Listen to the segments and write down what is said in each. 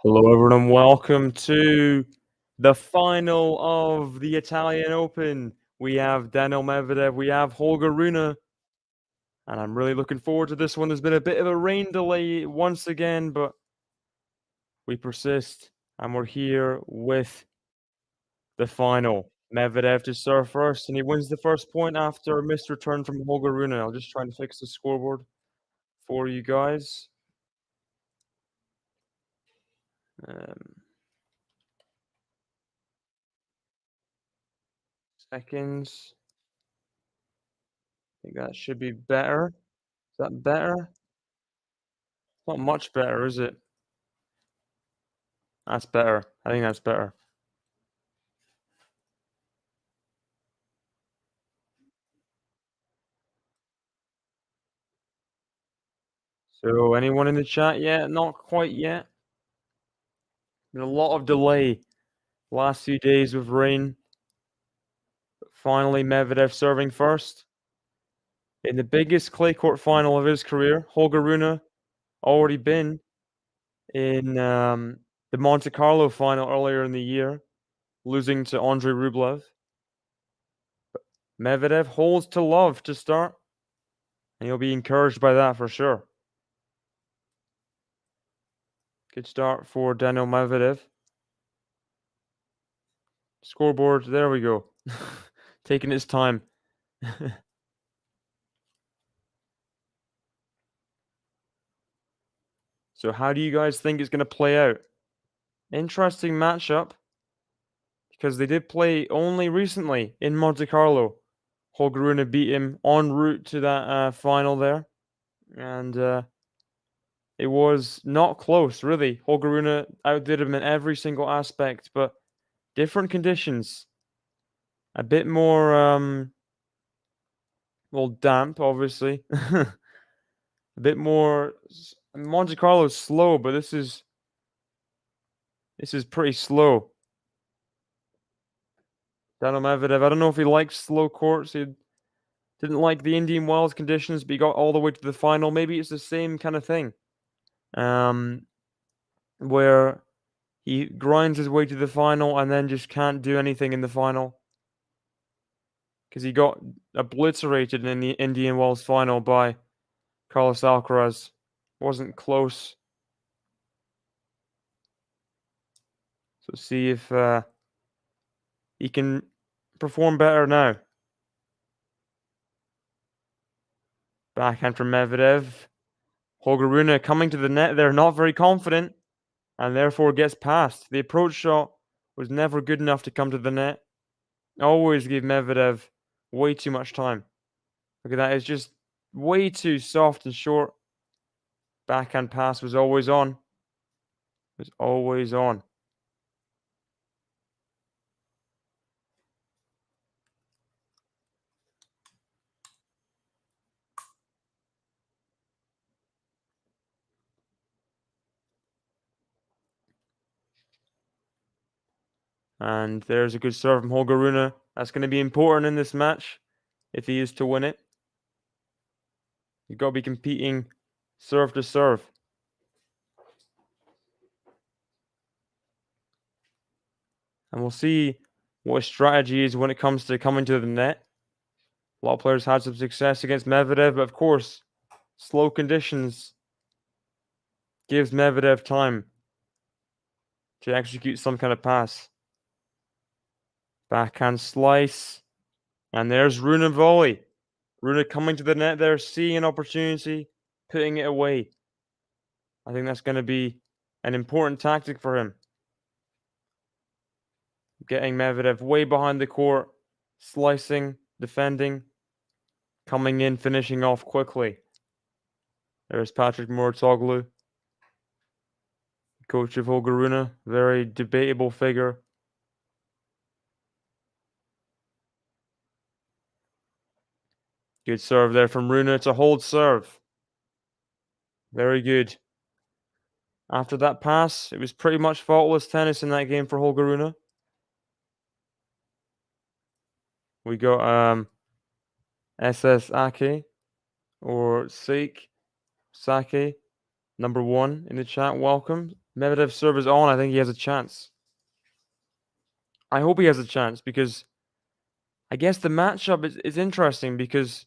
Hello, everyone, and welcome to the final of the Italian Open. We have Daniil Medvedev, we have Holger Rune, and I'm really looking forward to this one. There's been a bit of a rain delay once again, but we persist, and we're here with the final. Medvedev to serve first, and he wins the first point after a missed return from Holger Rune. I'll just try and fix the scoreboard for you guys. Seconds. I think that should be better. Is that better? Not much better, is it? That's better. I think that's better. So anyone in the chat yet? Not quite yet. Been a lot of delay last few days with rain. But finally, Medvedev serving first. In the biggest clay court final of his career, Holger Rune already been in the Monte Carlo final earlier in the year, losing to Andrei Rublev. But Medvedev holds to love to start, and he'll be encouraged by that for sure. Good start for Daniil Medvedev. Scoreboard, there we go. Taking its time. So how do you guys think it's going to play out? Interesting matchup, because they did play only recently in Monte Carlo. Holger Rune beat him en route to that final there. And it was not close, really. Holger Rune outdid him in every single aspect, but different conditions. A bit more, well, damp, obviously. A bit more. Monte Carlo is slow, but this is pretty slow. Daniil Medvedev, I don't know if he likes slow courts. He didn't like the Indian Wells conditions, but he got all the way to the final. Maybe it's the same kind of thing, where he grinds his way to the final and then just can't do anything in the final because he got obliterated in the Indian Wells final by Carlos Alcaraz. Wasn't close. So see if he can perform better now. Backhand from Medvedev. Holger Rune coming to the net there, not very confident, and therefore gets past. The approach shot was never good enough to come to the net. Always give Medvedev way too much time. Look at that, it's just way too soft and short. Backhand pass was always on. Was always on. And there's a good serve from Holger Rune. That's going to be important in this match if he is to win it. You've got to be competing serve to serve. And we'll see what his strategy is when it comes to coming to the net. A lot of players had some success against Medvedev, but of course, slow conditions gives Medvedev time to execute some kind of pass. Backhand slice. And there's Rune volley. Rune coming to the net there, seeing an opportunity, putting it away. I think that's going to be an important tactic for him. Getting Medvedev way behind the court, slicing, defending, coming in, finishing off quickly. There's Patrick Mouratoglou, coach of Holger Rune, very debatable figure. Good serve there from Rune. It's a hold serve. Very good. After that pass, it was pretty much faultless tennis in that game for Holger Rune. We got SS Ake or Sake number 1 in the chat. Welcome. Medvedev's serve is on. I think he has a chance. I hope he has a chance because I guess the matchup is interesting because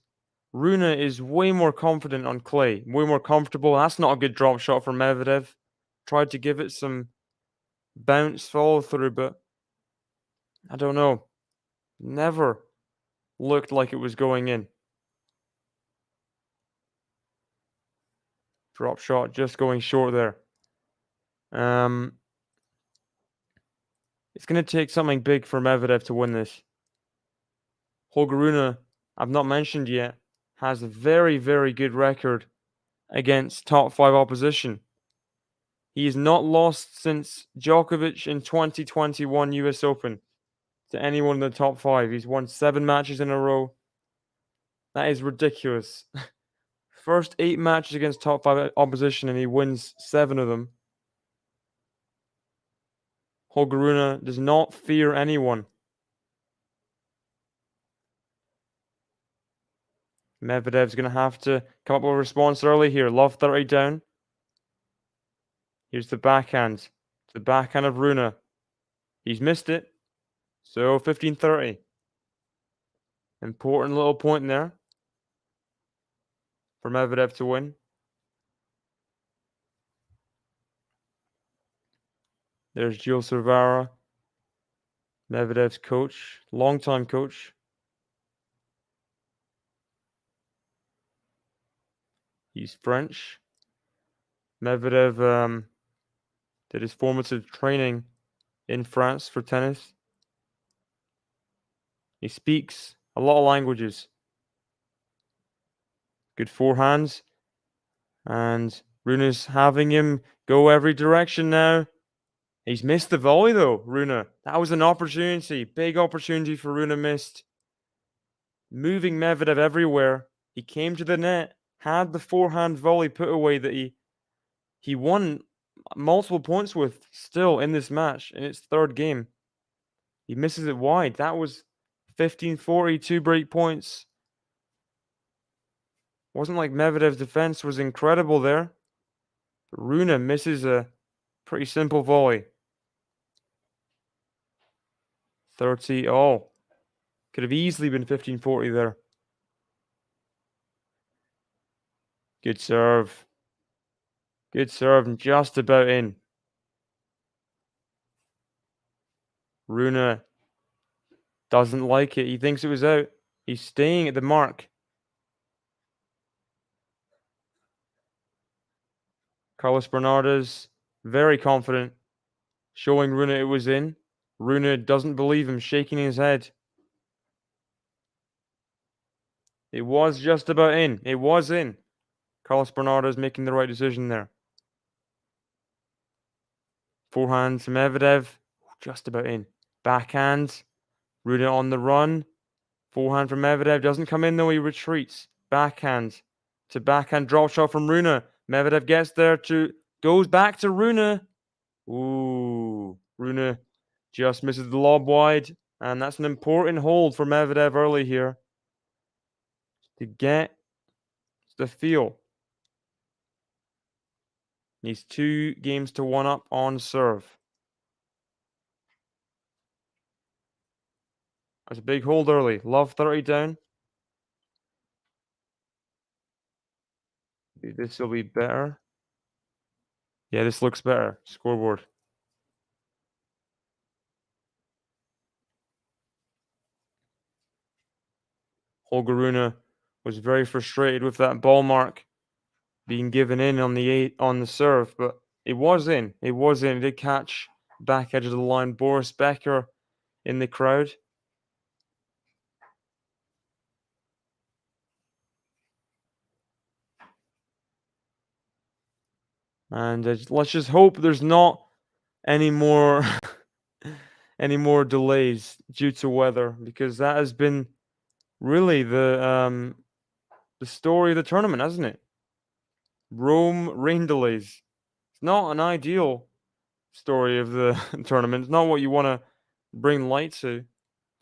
Rune is way more confident on clay, way more comfortable. That's not a good drop shot for Medvedev. Tried to give it some bounce follow through, but I don't know. Never looked like it was going in. Drop shot just going short there. It's going to take something big for Medvedev to win this. Holger Rune, I've not mentioned yet, has a very, very good record against top 5 opposition. He has not lost since Djokovic in 2021 US Open to anyone in the top 5. He's won 7 matches in a row. That is ridiculous. First 8 matches against top 5 opposition and he wins 7 of them. Holger Rune does not fear anyone. Medvedev's going to have to come up with a response early here. Love 30 down. Here's the backhand. The backhand of Rune. He's missed it. So 15-30. Important little point there for Medvedev to win. There's Gilles Servara, Medvedev's coach, longtime coach. He's French. Medvedev did his formative training in France for tennis. He speaks a lot of languages. Good forehands. And Rune's having him go every direction now. He's missed the volley though, Rune. That was an opportunity. Big opportunity for Rune missed. Moving Medvedev everywhere. He came to the net, had the forehand volley put away that he won multiple points with still in this match in its 3rd game. He misses it wide. That was 15-40, 2 break points. Wasn't like Medvedev's defense was incredible there. But Rune misses a pretty simple volley. 30. Oh, could have easily been 15-40 there. Good serve. Good serve and just about in. Rune doesn't like it. He thinks it was out. He's staying at the mark. Carlos Bernardes, very confident, showing Rune it was in. Rune doesn't believe him, shaking his head. It was just about in. It was in. Carlos Bernardes making the right decision there. Forehand to Medvedev, just about in. Backhand, Rune on the run. Forehand from Medvedev, doesn't come in though, he retreats. Backhand to backhand drop shot from Rune. Medvedev gets there goes back to Rune. Ooh, Rune just misses the lob wide. And that's an important hold for Medvedev early here to get the feel. Needs 2 games to 1 up on serve. That's a big hold early. Love 30 down. This will be better. Yeah, this looks better. Scoreboard. Holger Rune was very frustrated with that ball mark being given in on the serve, but it was in. It was in. It did catch back edge of the line. Boris Becker in the crowd. And let's just hope there's not any more any more delays due to weather, because that has been really the story of the tournament, hasn't it? Rome rain delays. It's not an ideal story of the tournament. It's not what you want to bring light to.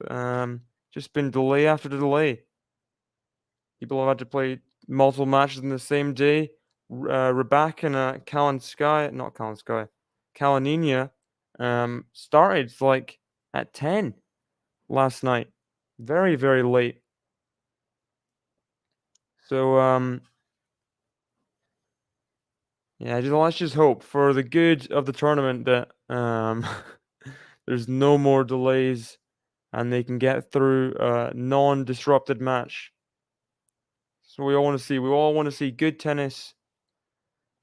But, just been delay after delay. People have had to play multiple matches in the same day. Rebecca and Kalinskaya, not Kalinskaya. Kalaninia started like at 10 last night. Very, very late. So yeah, let's just hope for the good of the tournament that there's no more delays and they can get through a non-disrupted match. So we all want to see. We all want to see good tennis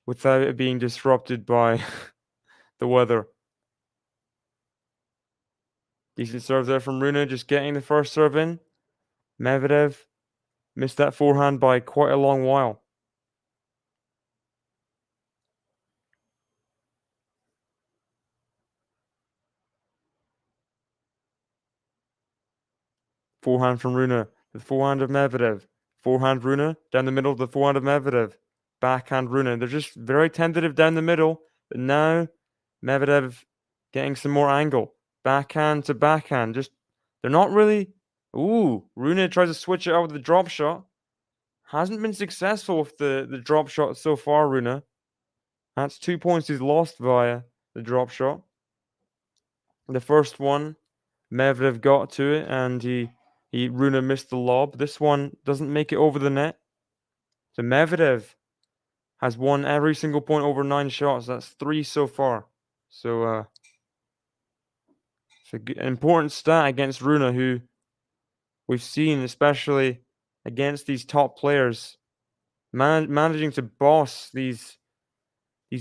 without it being disrupted by the weather. Decent serve there from Rune, just getting the first serve in. Medvedev missed that forehand by quite a long while. Forehand from Rune. The forehand of Medvedev. Forehand Rune. Down the middle, the forehand of Medvedev. Backhand Rune. They're just very tentative down the middle. But now Medvedev getting some more angle. Backhand to backhand. Just, they're not really... Ooh, Rune tries to switch it out with the drop shot. Hasn't been successful with the drop shot so far, Rune. That's 2 points he's lost via the drop shot. The first one, Medvedev got to it and Rune missed the lob. This one doesn't make it over the net. So Medvedev has won every single point over 9 shots. That's 3 so far. So it's an important stat against Rune, who we've seen, especially against these top players, managing to boss these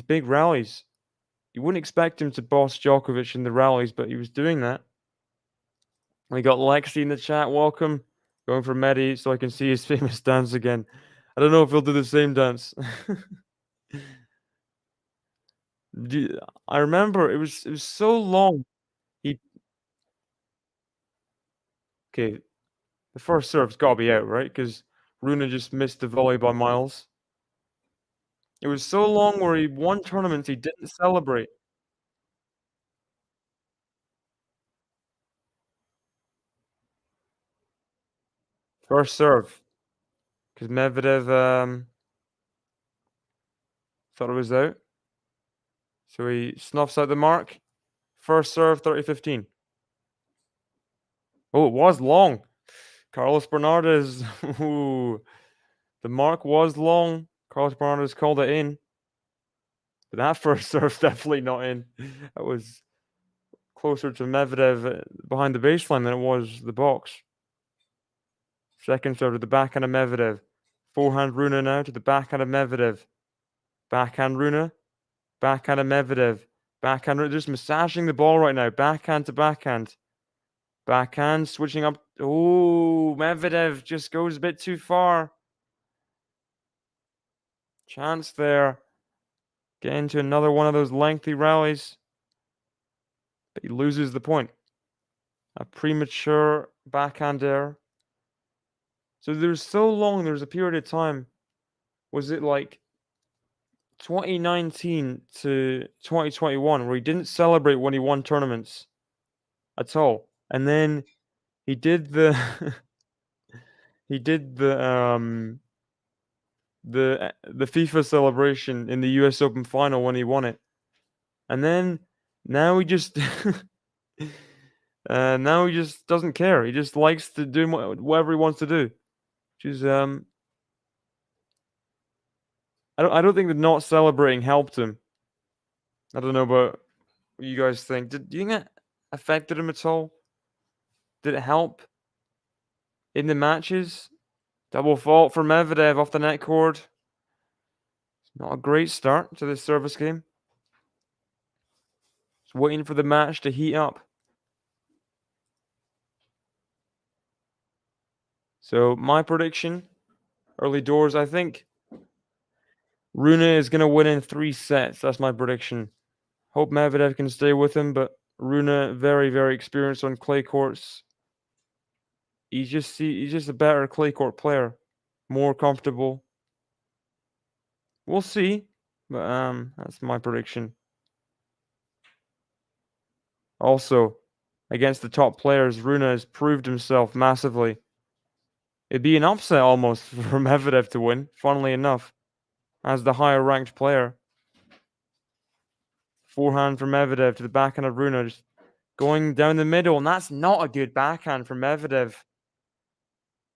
big rallies. You wouldn't expect him to boss Djokovic in the rallies, but he was doing that. We got Lexi in the chat. Welcome. Going for Medi so I can see his famous dance again. I don't know if he'll do the same dance. I remember it was so long. Okay, the first serve's got to be out, right? Because Rune just missed the volley by miles. It was so long where he won tournaments he didn't celebrate. First serve. Because Medvedev thought it was out. So he snuffs out the mark. First serve, 30-15. Oh, it was long. Carlos Bernardes. Ooh, the mark was long. Carlos Bernardes called it in. But that first serve's definitely not in. That was closer to Medvedev behind the baseline than it was the box. Second serve to the backhand of Medvedev. Forehand Rune now to the backhand of Medvedev. Backhand Rune. Backhand of Medvedev. Backhand Rune. Just massaging the ball right now. Backhand to backhand. Backhand switching up. Oh, Medvedev just goes a bit too far. Chance there. Get into another one of those lengthy rallies. But he loses the point. A premature backhand error. So there's so long, there's a period of time. Was it like 2019 to 2021 where he didn't celebrate when he won tournaments at all? And then he did the he did the FIFA celebration in the US Open final when he won it. And then now he just now he just doesn't care. He just likes to do whatever he wants to do. Which is I don't think that not celebrating helped him. I don't know about what you guys think. Do you think that affected him at all? Did it help in the matches? Double fault for Medvedev off the net cord. Not a great start to this service game. Just waiting for the match to heat up. So my prediction, early doors, I think Rune is going to win in 3 sets. That's my prediction. Hope Medvedev can stay with him, but Rune, very, very experienced on clay courts. He's just a better clay court player. More comfortable. We'll see. But that's my prediction. Also, against the top players, Rune has proved himself massively. It'd be an upset almost for Medvedev to win, funnily enough, as the higher ranked player. Forehand from Medvedev to the backhand of Rune, just going down the middle, and that's not a good backhand from Medvedev.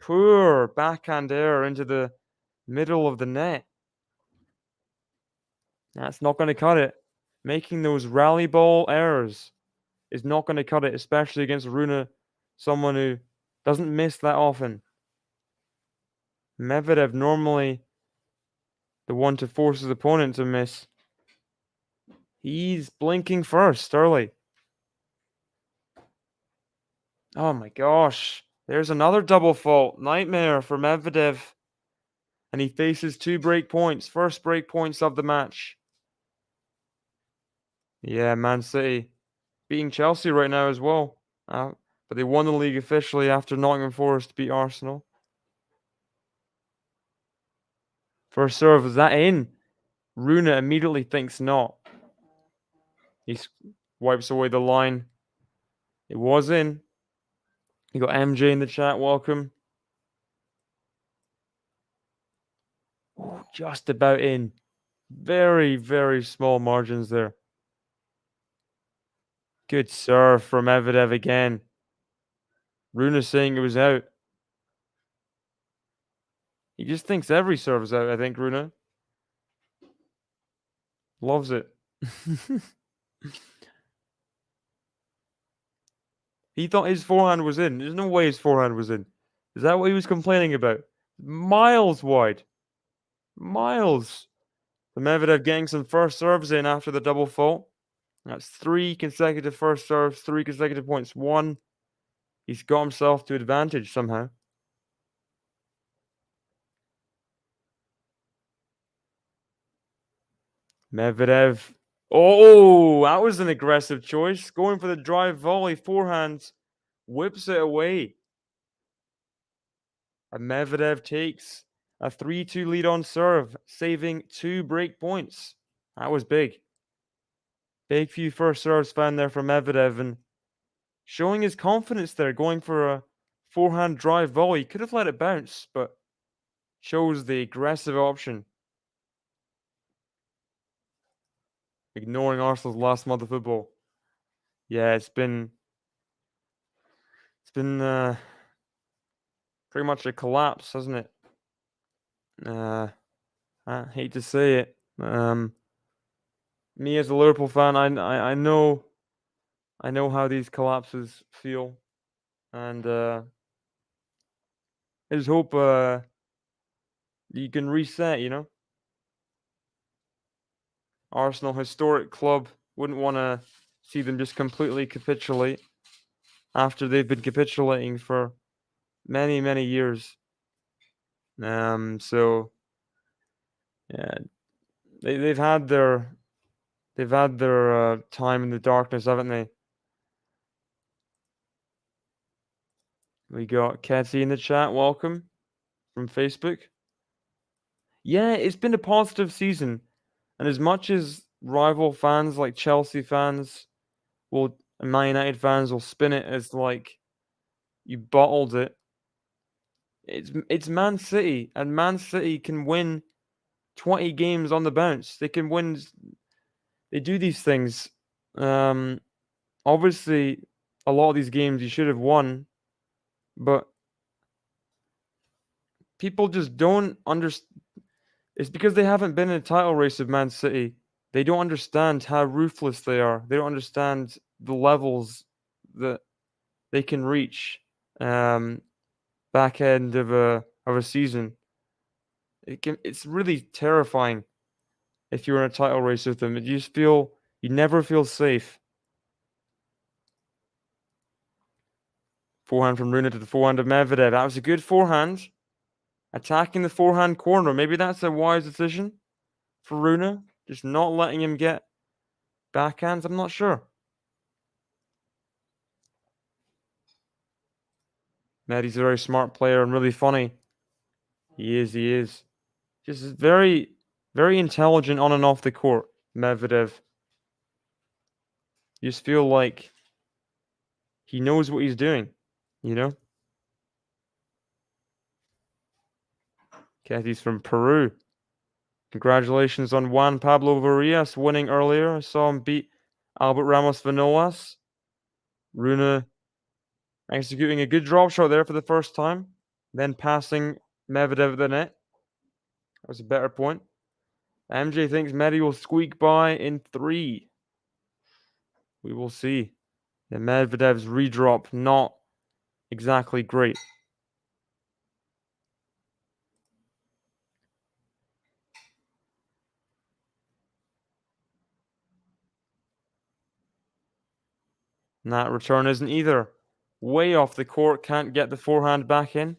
Poor backhand error into the middle of the net. That's not going to cut it. Making those rally ball errors is not going to cut it, especially against Rune, someone who doesn't miss that often. Medvedev normally the one to force his opponent to miss. He's blinking first early. Oh my gosh. There's another double fault. Nightmare for Medvedev. And he faces 2 break points. First break points of the match. Yeah, Man City beating Chelsea right now as well. But they won the league officially after Nottingham Forest beat Arsenal. First serve, is that in? Rune immediately thinks not. He wipes away the line. It was in. You got MJ in the chat, welcome. Ooh, just about in. Very, very small margins there. Good serve from Medvedev again. Rune saying it was out. He just thinks every serve is out, I think, Rune. Loves it. He thought his forehand was in. There's no way his forehand was in. Is that what he was complaining about? Miles wide. Miles. The Medvedev getting some first serves in after the double fault. That's 3 consecutive first serves, 3 consecutive points. 1. He's got himself to advantage somehow. Medvedev. Oh, that was an aggressive choice. Going for the drive volley, forehand, whips it away. And Medvedev takes a 3-2 lead on serve, saving 2 break points. That was big. Big few first serves found there from Medvedev, and showing his confidence there, going for a forehand drive volley. Could have let it bounce, but chose the aggressive option. Ignoring Arsenal's last month of football. Yeah, it's been pretty much a collapse, hasn't it? I hate to say it. Me as a Liverpool fan, I know how these collapses feel, and I just hope you can reset. You know, Arsenal, historic club, wouldn't want to see them just completely capitulate after they've been capitulating for many, many years. So yeah, they've had their time in the darkness, haven't they? We got Ketty in the chat. Welcome from Facebook. Yeah, it's been a positive season, and as much as rival fans like Chelsea fans will, and Man United fans will spin it as like you bottled it. It's Man City, and Man City can win 20 games on the bounce. They can win. They do these things. Obviously, a lot of these games you should have won, but people just don't understand. It's because they haven't been in a title race of Man City. They don't understand how ruthless they are. They don't understand the levels that they can reach back end of a season. It's really terrifying if you're in a title race with them. You never feel safe. Forehand from Rune to the forehand of Medvedev. That was a good forehand. Attacking the forehand corner. Maybe that's a wise decision for Rune. Just not letting him get backhands. I'm not sure. Mehdi's a very smart player and really funny. He is. Just very, very intelligent on and off the court, Medvedev. You just feel like he knows what he's doing, you know? Kathy's from Peru. Congratulations on Juan Pablo Varillas winning earlier. I saw him beat Albert Ramos Vinolas. Rune executing a good drop shot there for the first time. Then passing Medvedev at the net. That was a better point. MJ thinks Medi will squeak by in 3. We will see. The Medvedev's redrop, not exactly great. And that return isn't either. Way off the court, can't get the forehand back in.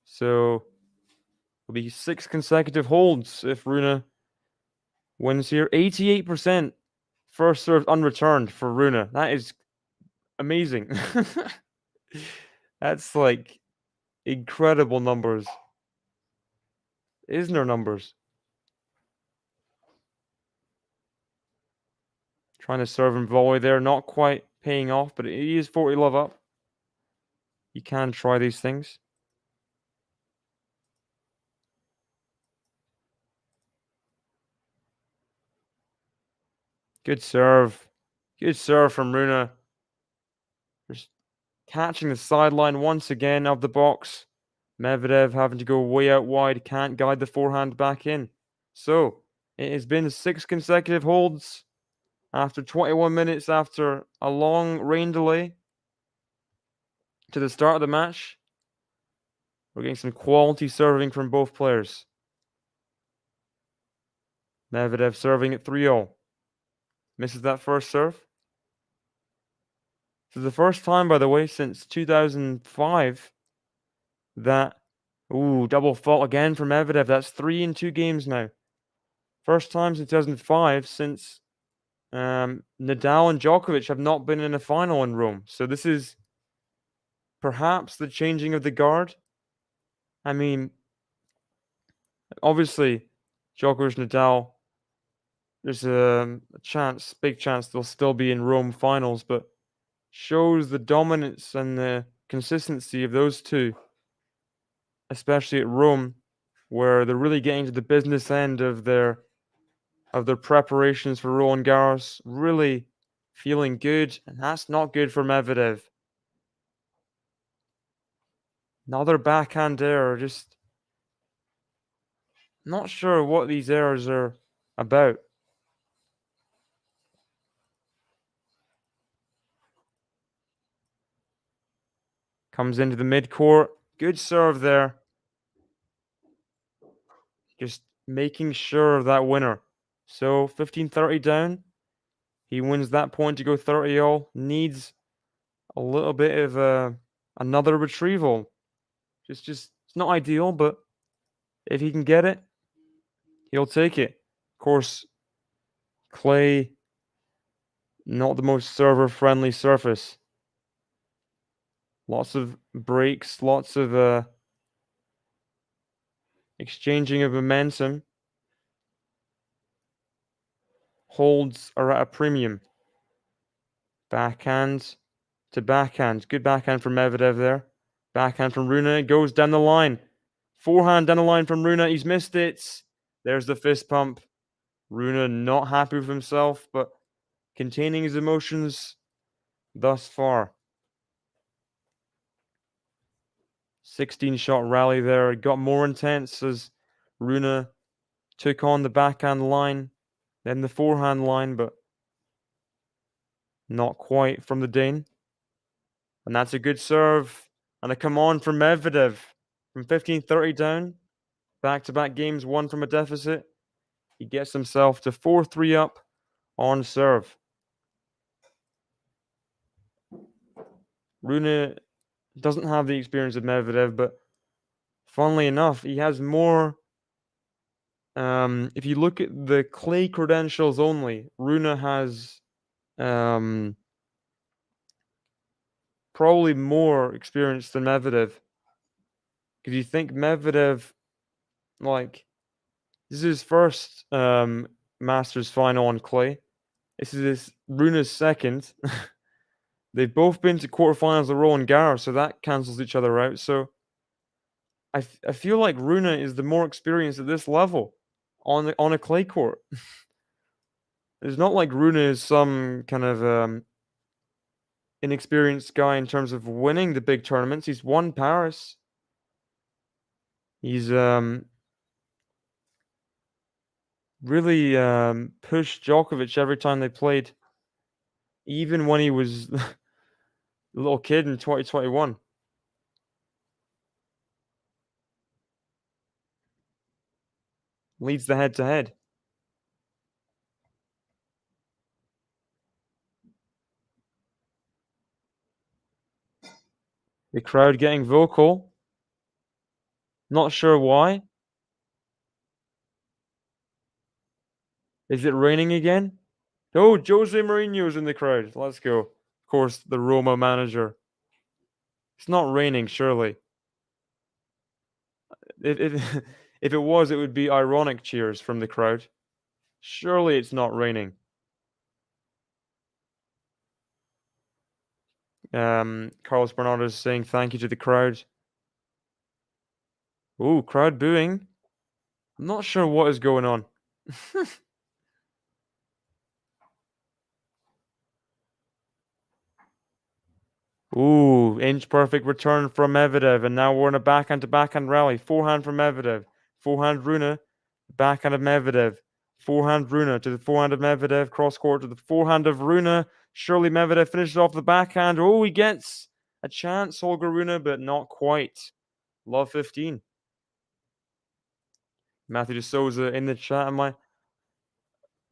So it'll be 6 consecutive holds if Rune wins here. 88% first serve unreturned for Rune. That is amazing. That's like incredible numbers. Isner numbers. Trying to serve and volley there, not quite paying off, but he is 40 love up. You can try these things. Good serve. Good serve from Rune. Just catching the sideline once again of the box. Medvedev having to go way out wide, can't guide the forehand back in. So, it has been 6 consecutive holds after 21 minutes after a long rain delay to the start of the match. We're getting some quality serving from both players. Medvedev serving at 3-0. Misses that first serve. This is the first time, by the way, since 2005 that... Ooh, double fault again from Medvedev. That's 3 in 2 games now. First time since 2005 since Nadal and Djokovic have not been in a final in Rome. So this is perhaps the changing of the guard. I mean, obviously, Djokovic, Nadal, there's a chance, big chance they'll still be in Rome finals, but shows the dominance and the consistency of those two, especially at Rome, where they're really getting to the business end of their preparations for Roland Garros, really feeling good, and that's not good for Medvedev. Another backhand error, just not sure what these errors are about. Comes into the mid-court, good serve there. Just making sure of that winner. So 15-30 down. He wins that point to go 30-0. Needs a little bit of another retrieval. Just it's not ideal, but if he can get it, he'll take it. Of course, clay, not the most server-friendly surface. Lots of breaks, lots of exchanging of momentum. Holds are at a premium. Backhand to backhand. Good backhand from Medvedev there. Backhand from Rune. Goes down the line. Forehand down the line from Rune. He's missed it. There's the fist pump. Rune not happy with himself, but containing his emotions thus far. 16-shot rally there. It got more intense as Rune took on the backhand line, then the forehand line, but not quite from the Dane. And that's a good serve. And a come on from Medvedev. From 15-30 down. Back-to-back games, won from a deficit. He gets himself to 4-3 up on serve. Rune doesn't have the experience of Medvedev, but funnily enough, he has more... if you look at the clay credentials only, Rune has probably more experience than Medvedev. Because you think Medvedev, like, this is his first Masters final on clay. This is Rune's second. They've both been to quarterfinals of Roland Garros, so that cancels each other out. So I feel like RUNE is the more experienced at this level on a clay court. It's not like RUNE is some kind of inexperienced guy in terms of winning the big tournaments. He's won Paris. He's really pushed Djokovic every time they played, even when he was a little kid in 2021. Leads the head-to-head. The crowd getting vocal. Not sure why. Is it raining again? Oh, Jose Mourinho's in the crowd. Let's go. Of course, the Roma manager. It's not raining, surely. If if it was, it would be ironic cheers from the crowd. Surely it's not raining. Carlos Bernardo is saying thank you to the crowd. Ooh, crowd booing. I'm not sure what is going on. Ooh, inch perfect return from Medvedev, and now we're in a backhand-to-backhand rally. Forehand from Medvedev. Forehand Rune. Backhand of Medvedev. Forehand Rune to the forehand of Medvedev. Cross court to the forehand of Rune. Surely Medvedev finishes off the backhand. Oh, he gets a chance, Holger Rune, but not quite. Love 15. Matthew De Souza in the chat.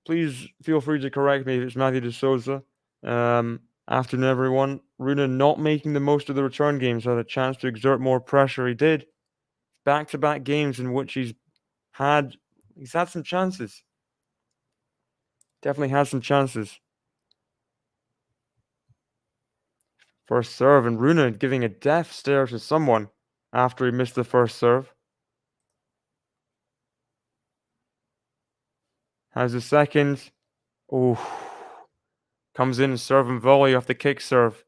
Please feel free to correct me if it's Matthew De Souza. Afternoon, everyone. Rune not making the most of the return games, had a chance to exert more pressure. He did. Back-to-back games in which he's had some chances. Definitely had some chances. First serve, and Rune giving a death stare to someone after he missed the first serve. Has the second. Oh, comes in and serve and volley off the kick serve.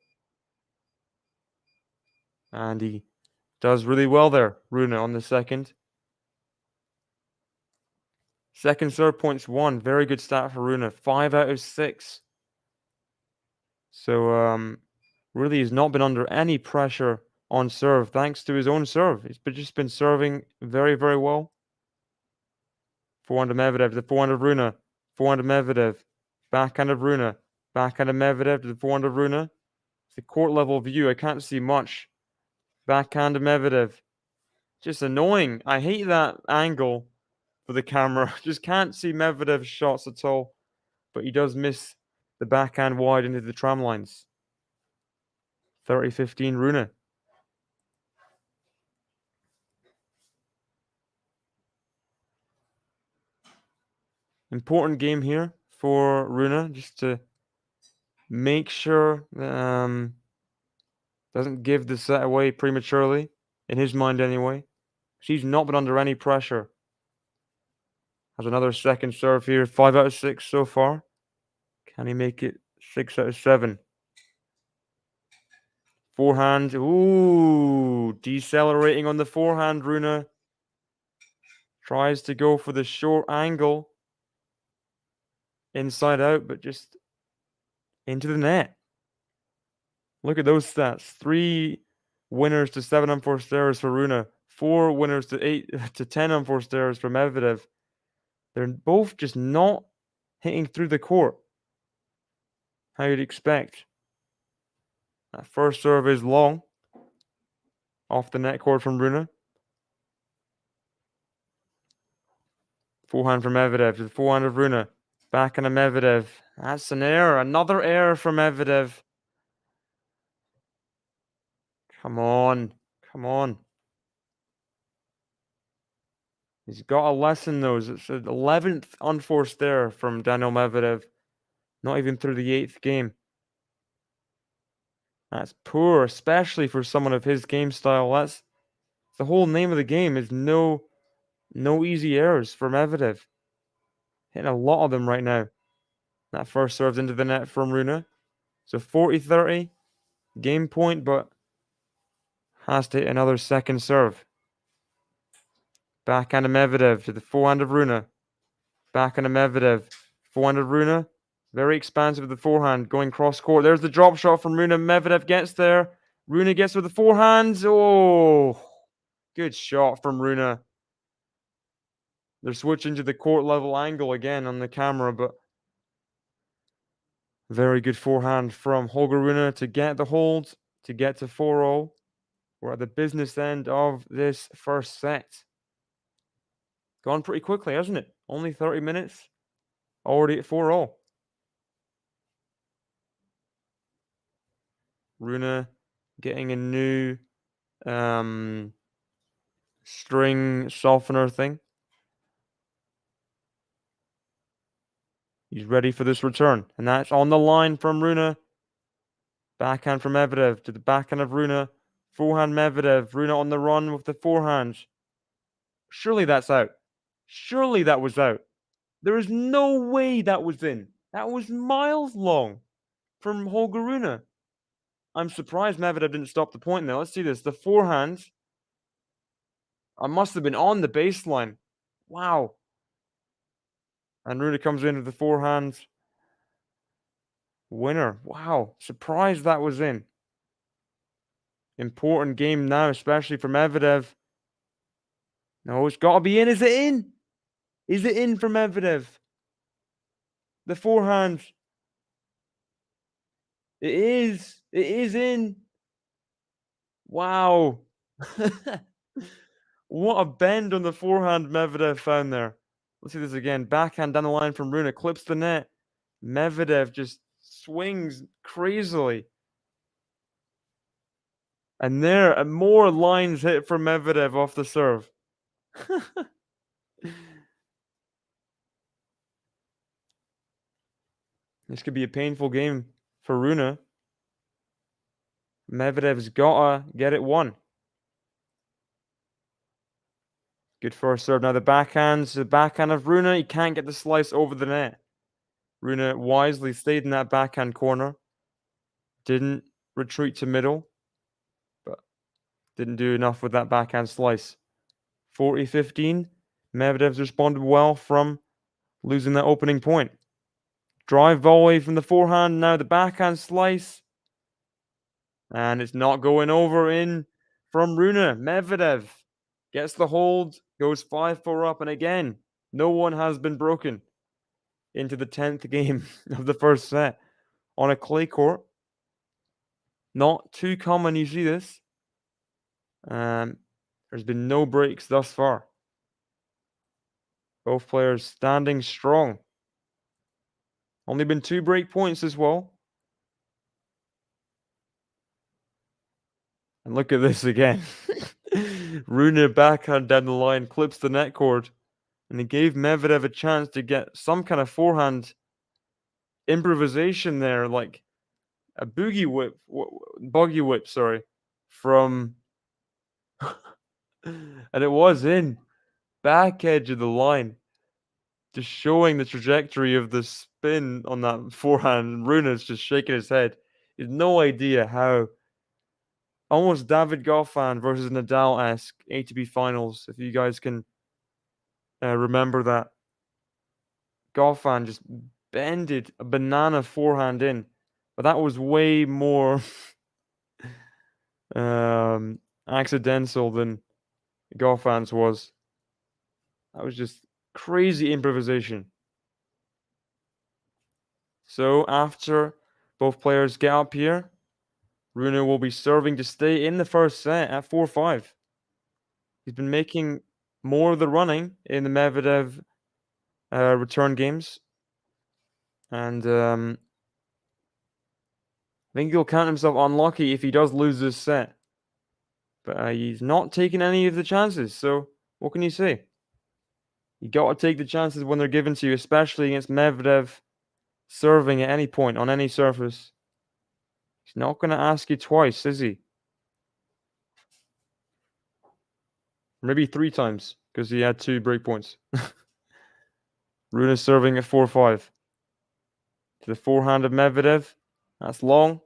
And he does really well there, Rune, on the second. Second serve points 1. Very good stat for Rune. 5 out of 6. So, really has not been under any pressure on serve, thanks to his own serve. He's just been serving very, very well. Forehand of Medvedev to the forehand of Rune. Forehand of Medvedev. Backhand of Rune. Backhand of Medvedev to the forehand of Rune. It's the court level view. I can't see much. Backhand of Medvedev. Just annoying. I hate that angle for the camera. Just can't see Medvedev's shots at all. But he does miss the backhand wide into the tram lines. 30-15 Rune. Important game here for Rune, just to make sure doesn't give the set away prematurely, in his mind anyway. He's not been under any pressure. Has another second serve here, 5 out of 6 so far. Can he make it 6 out of 7? Forehand, ooh, decelerating on the forehand, Rune. Tries to go for the short angle. Inside out, but just into the net. Look at those stats. 3 winners to 7 unforced errors for Rune. 4 winners to 8 to 10 unforced errors for Medvedev. They're both just not hitting through the court. How you'd expect. That first serve is long. Off the net court from Rune. Forehand from Medvedev to the forehand of Rune. Backhand of Medvedev. That's an error. Another error from Medvedev. Come on. Come on. He's got a lesson, though. It's the 11th unforced error from Daniil Medvedev. Not even through the 8th game. That's poor, especially for someone of his game style. That's the whole name of the game is no easy errors for Medvedev. Hitting a lot of them right now. That first serves into the net from Rune. So 40-30. Game point, but has to hit another second serve. Backhand of Medvedev to the forehand of Rune. Backhand of Medvedev. Forehand of Rune. Very expansive with the forehand. Going cross court. There's the drop shot from Rune. Medvedev gets there. Rune gets with the forehands. Oh, good shot from Rune. They're switching to the court level angle again on the camera, but very good forehand from Holger Rune to get the hold, to get to 4-0. We're at the business end of this first set. Gone pretty quickly, hasn't it? Only 30 minutes. Already at 4-0. Rune getting a new string softener thing. He's ready for this return. And that's on the line from Rune. Backhand from Medvedev to the backhand of Rune. Forehand Medvedev. Rune on the run with the forehand. Surely that's out. Surely that was out. There is no way that was in. That was miles long from Holger Rune. I'm surprised Medvedev didn't stop the point now. Let's see this. The forehand. I must have been on the baseline. Wow. And Rune comes in with the forehand. Winner. Wow. Surprised that was in. Important game now, especially for Medvedev. No, it's got to be in. Is it in? Is it in for Medvedev? The forehand. It is. It is in. Wow. What a bend on the forehand Medvedev found there. Let's see this again. Backhand down the line from Rune. Clips the net. Medvedev just swings crazily. And there, more lines hit for Medvedev off the serve. This could be a painful game for Rune. Medvedev's gotta get it won. Good first serve. Now the backhand of Rune. He can't get the slice over the net. Rune wisely stayed in that backhand corner. Didn't retreat to middle, but didn't do enough with that backhand slice. 40-15. Medvedev's responded well from losing that opening point. Drive volley from the forehand. Now the backhand slice. And it's not going over in from Rune. Medvedev gets the hold, goes 5-4 up, and again, no one has been broken into the 10th game of the first set on a clay court. Not too common you see this. There's been no breaks thus far. Both players standing strong. Only been 2 break points as well. And look at this again. Rune backhand down the line, clips the net cord. And he gave Medvedev a chance to get some kind of forehand improvisation there, like a buggy whip, sorry, from... and it was in. Back edge of the line. Just showing the trajectory of the spin on that forehand. And Rune's just shaking his head. He has no idea how... Almost David Goffin versus Nadal-esque ATP finals, if you guys can remember that. Goffin just bended a banana forehand in, but that was way more accidental than Goffin's was. That was just crazy improvisation. So after both players get up here, Rune will be serving to stay in the first set at 4-5. He's been making more of the running in the Medvedev return games. And I think he'll count himself unlucky if he does lose this set. But he's not taking any of the chances, so what can you say? You got to take the chances when they're given to you, especially against Medvedev serving at any point on any surface. He's not going to ask you twice, is he? Maybe 3 times, because he had 2 break points. Rune is serving at 4-5. To the forehand of Medvedev. That's long.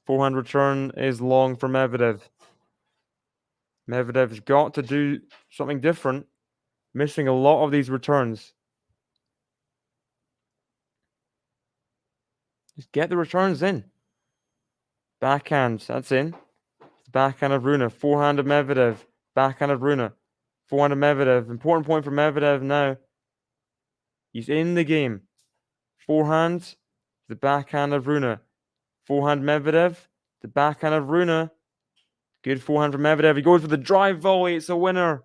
Forehand return is long for Medvedev. Medvedev's got to do something different. Missing a lot of these returns. Just get the returns in. Backhand, that's in. Backhand of Rune. Forehand of Medvedev. Backhand of Rune. Forehand of Medvedev. Important point for Medvedev now. He's in the game. Forehand. The backhand of Rune. Forehand Medvedev. The backhand of Rune. Good forehand from Medvedev. He goes for the drive volley. It's a winner.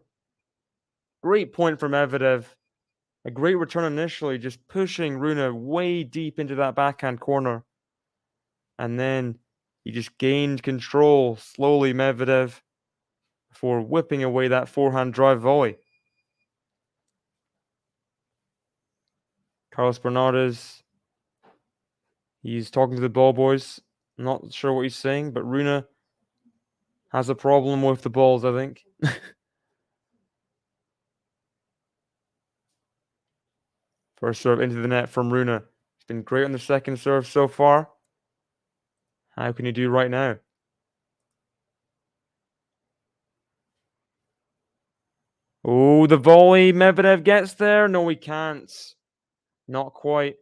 Great point from Medvedev. A great return initially, just pushing Rune way deep into that backhand corner. And then he just gained control slowly, Medvedev, before whipping away that forehand drive volley. Carlos Bernardes, he's talking to the ball boys. Not sure what he's saying, but Rune has a problem with the balls, I think. First serve into the net from Rune. He's been great on the second serve so far. How can he do right now? Oh, the volley. Medvedev gets there. No, he can't. Not quite.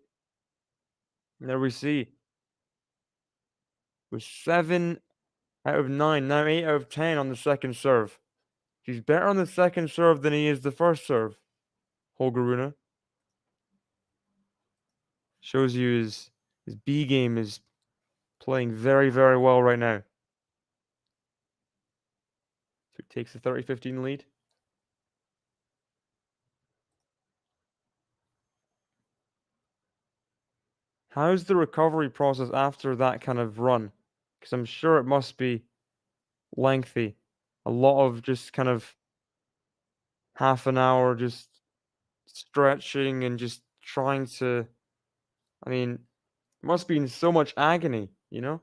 There we see. With 7 out of 9, now 8 out of 10 on the second serve. He's better on the second serve than he is the first serve. Holger Rune. Shows you his B game is playing very, very well right now. So he takes the 30-15 lead. How's the recovery process after that kind of run? Because I'm sure it must be lengthy. A lot of just kind of half an hour just stretching and just trying to, I mean, it must be in so much agony, you know?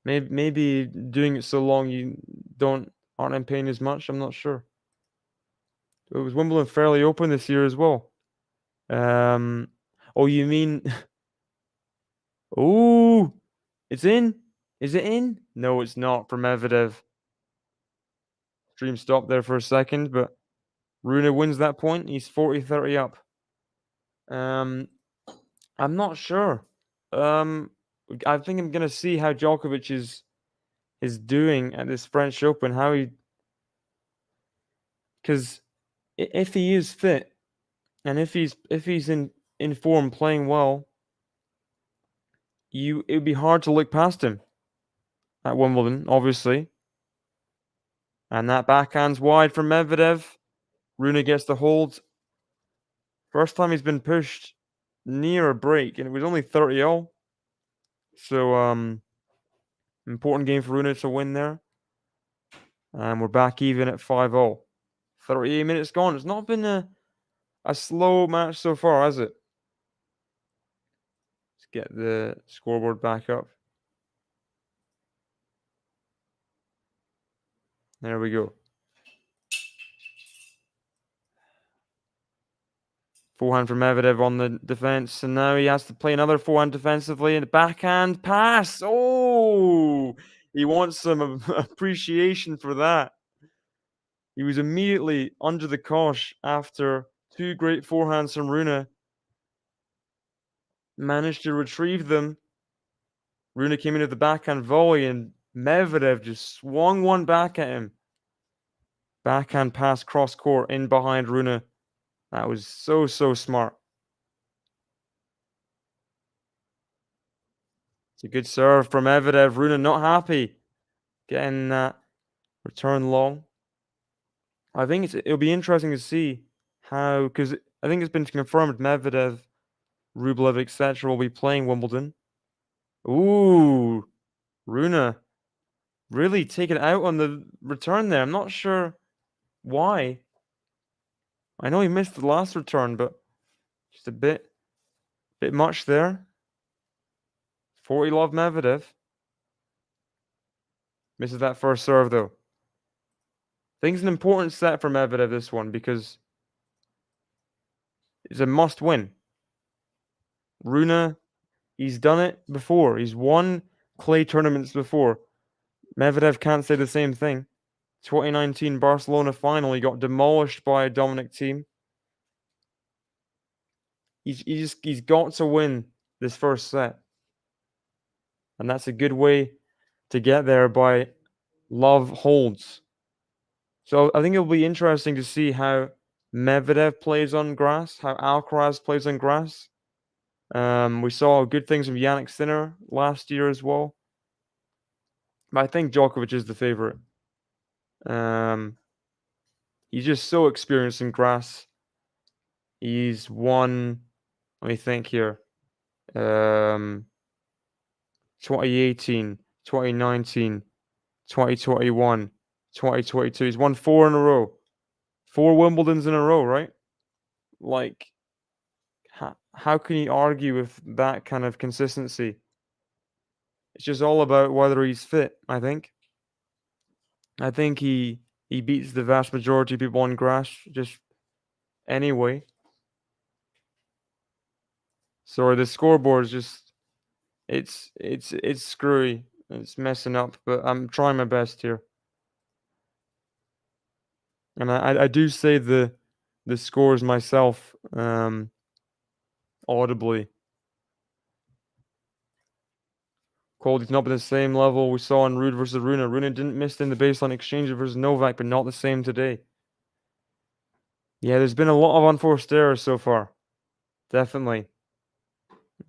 Maybe doing it so long you aren't in pain as much. I'm not sure. It was Wimbledon fairly open this year as well. Oh, you mean? Oh, it's in. Is it in? No, it's not for Medvedev. Stream stopped there for a second, but Rune wins that point. He's 40-30 up. I'm not sure. I think I'm gonna see how Djokovic is doing at this French Open. Because if he is fit and if he's in form, playing well, it would be hard to look past him at Wimbledon, obviously. And that backhand's wide from Medvedev. Rune gets the hold. First time he's been pushed near a break, and it was only 30-0. So important game for Rune to win there. And we're back even at 5-0. 38 minutes gone. It's not been a slow match so far, has it? Let's get the scoreboard back up. There we go. Forehand from Medvedev on the defense, and now he has to play another forehand defensively, and the backhand pass. Oh, he wants some appreciation for that. He was immediately under the cosh after 2 great forehands from Rune. Managed to retrieve them. Rune came into the backhand volley, and Medvedev just swung one back at him. Backhand pass cross court in behind Rune. That was so smart. It's a good serve from Medvedev. Rune not happy getting that return long. I think it'll be interesting to see how, because I think it's been confirmed Medvedev, Rublev, etc. will be playing Wimbledon. Ooh, Rune really taken out on the return there. I'm not sure why. I know he missed the last return, but just a bit much there. 40 love Medvedev. Misses that first serve though. I think it's an important set for Medvedev, this one, because it's a must win. Rune, he's done it before. He's won clay tournaments before. Medvedev can't say the same thing. 2019 Barcelona final, he got demolished by a Dominic team. He's got to win this first set. And that's a good way to get there by love holds. So I think it'll be interesting to see how Medvedev plays on grass, how Alcaraz plays on grass. We saw good things from Jannik Sinner last year as well. But I think Djokovic is the favorite. He's just so experienced in grass. He's won, let me think here, 2018, 2019, 2021, 2022. He's won 4 in a row. 4 Wimbledons in a row, right? Like, how can you argue with that kind of consistency? It's just all about whether he's fit, I think. I think he beats the vast majority of people on grass just anyway. Sorry, the scoreboard is just it's screwy. It's messing up, but I'm trying my best here. And I do say the scores myself audibly. Quality's not been the same level we saw in Ruud versus Rune. Rune didn't miss in the baseline exchange versus Novak, but not the same today. Yeah, there's been a lot of unforced errors so far. Definitely.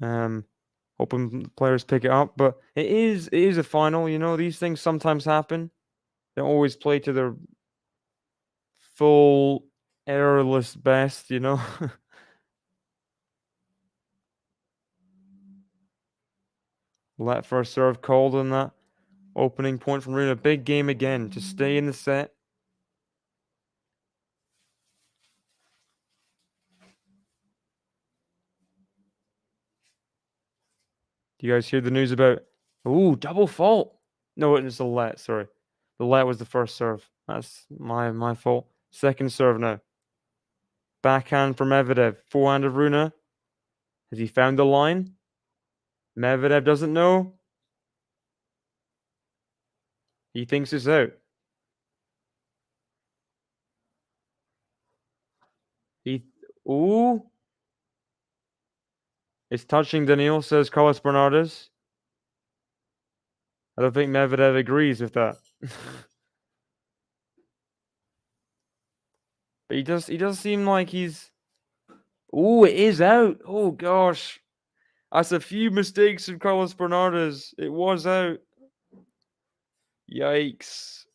Hoping players pick it up, but it is a final. You know, these things sometimes happen. They don't always play to their full errorless best. You know. Let first serve called on that opening point from Rune. A big game again to stay in the set. Do you guys hear the news about? Ooh, double fault. No, it was the let. Sorry, the let was the first serve. That's my fault. Second serve now. Backhand from Medvedev. Forehand of Rune. Has he found the line? Medvedev doesn't know. He thinks it's out. Ooh. It's touching Daniil, says Carlos Bernardes. I don't think Medvedev agrees with that. But he does seem like he's. Ooh, it is out. Oh gosh. That's a few mistakes from Carlos Bernardes. It was out. Yikes.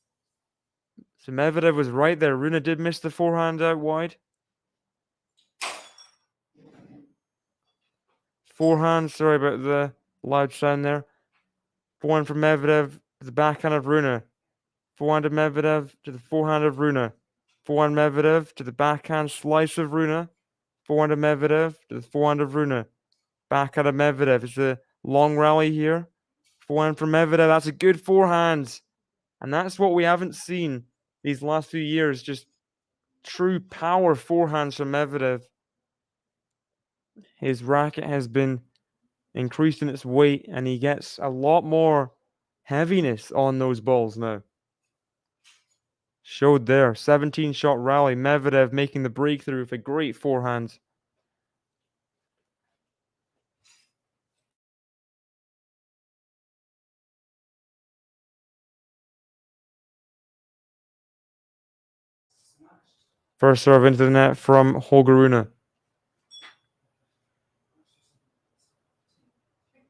So Medvedev was right there. Rune did miss the forehand out wide. Forehand, sorry about the loud sound there. Forehand from Medvedev to the backhand of Rune. Forehand of Medvedev to the forehand of Rune. Forehand Medvedev to the backhand slice of Rune. Forehand of Medvedev to the forehand of Rune. Backhand of Medvedev. It's a long rally here. Forehand from Medvedev. That's a good forehand. And that's what we haven't seen these last few years. Just true power forehands from Medvedev. His racket has been increased in its weight, and he gets a lot more heaviness on those balls now. Showed there. 17-shot rally. Medvedev making the breakthrough with a great forehand. First serve into the net from Holger Rune.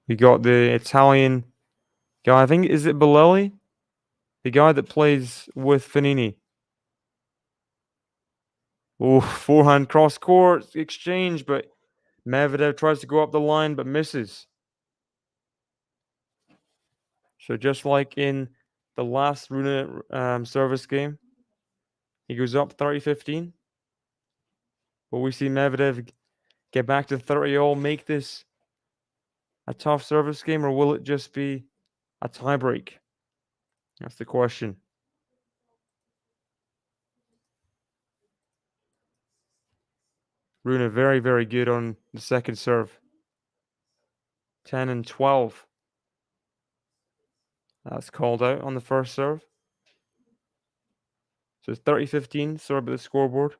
We got the Italian guy. I think, is it Bolelli? The guy that plays with Fanini. Oh, forehand cross court exchange, but Medvedev tries to go up the line but misses. So just like in the last Rune service game, he goes up 30-15. Will we see Medvedev get back to 30-all, make this a tough service game, or will it just be a tiebreak? That's the question. Rune very, very good on the second serve. 10 and 12. That's called out on the first serve. So it's 30-15. Sorry about the scoreboard.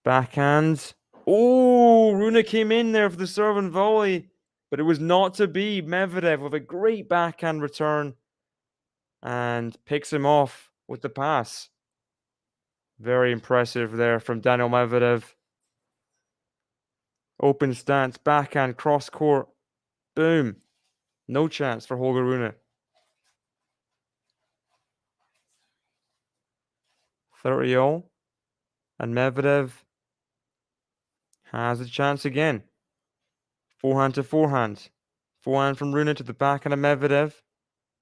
Backhand. Oh, Rune came in there for the serve and volley, but it was not to be. Medvedev with a great backhand return and picks him off with the pass. Very impressive there from Daniil Medvedev. Open stance, backhand, cross court. Boom. No chance for Holger Rune. 30-all. And Medvedev has a chance again. Forehand to forehand. Forehand from Rune to the backhand of Medvedev.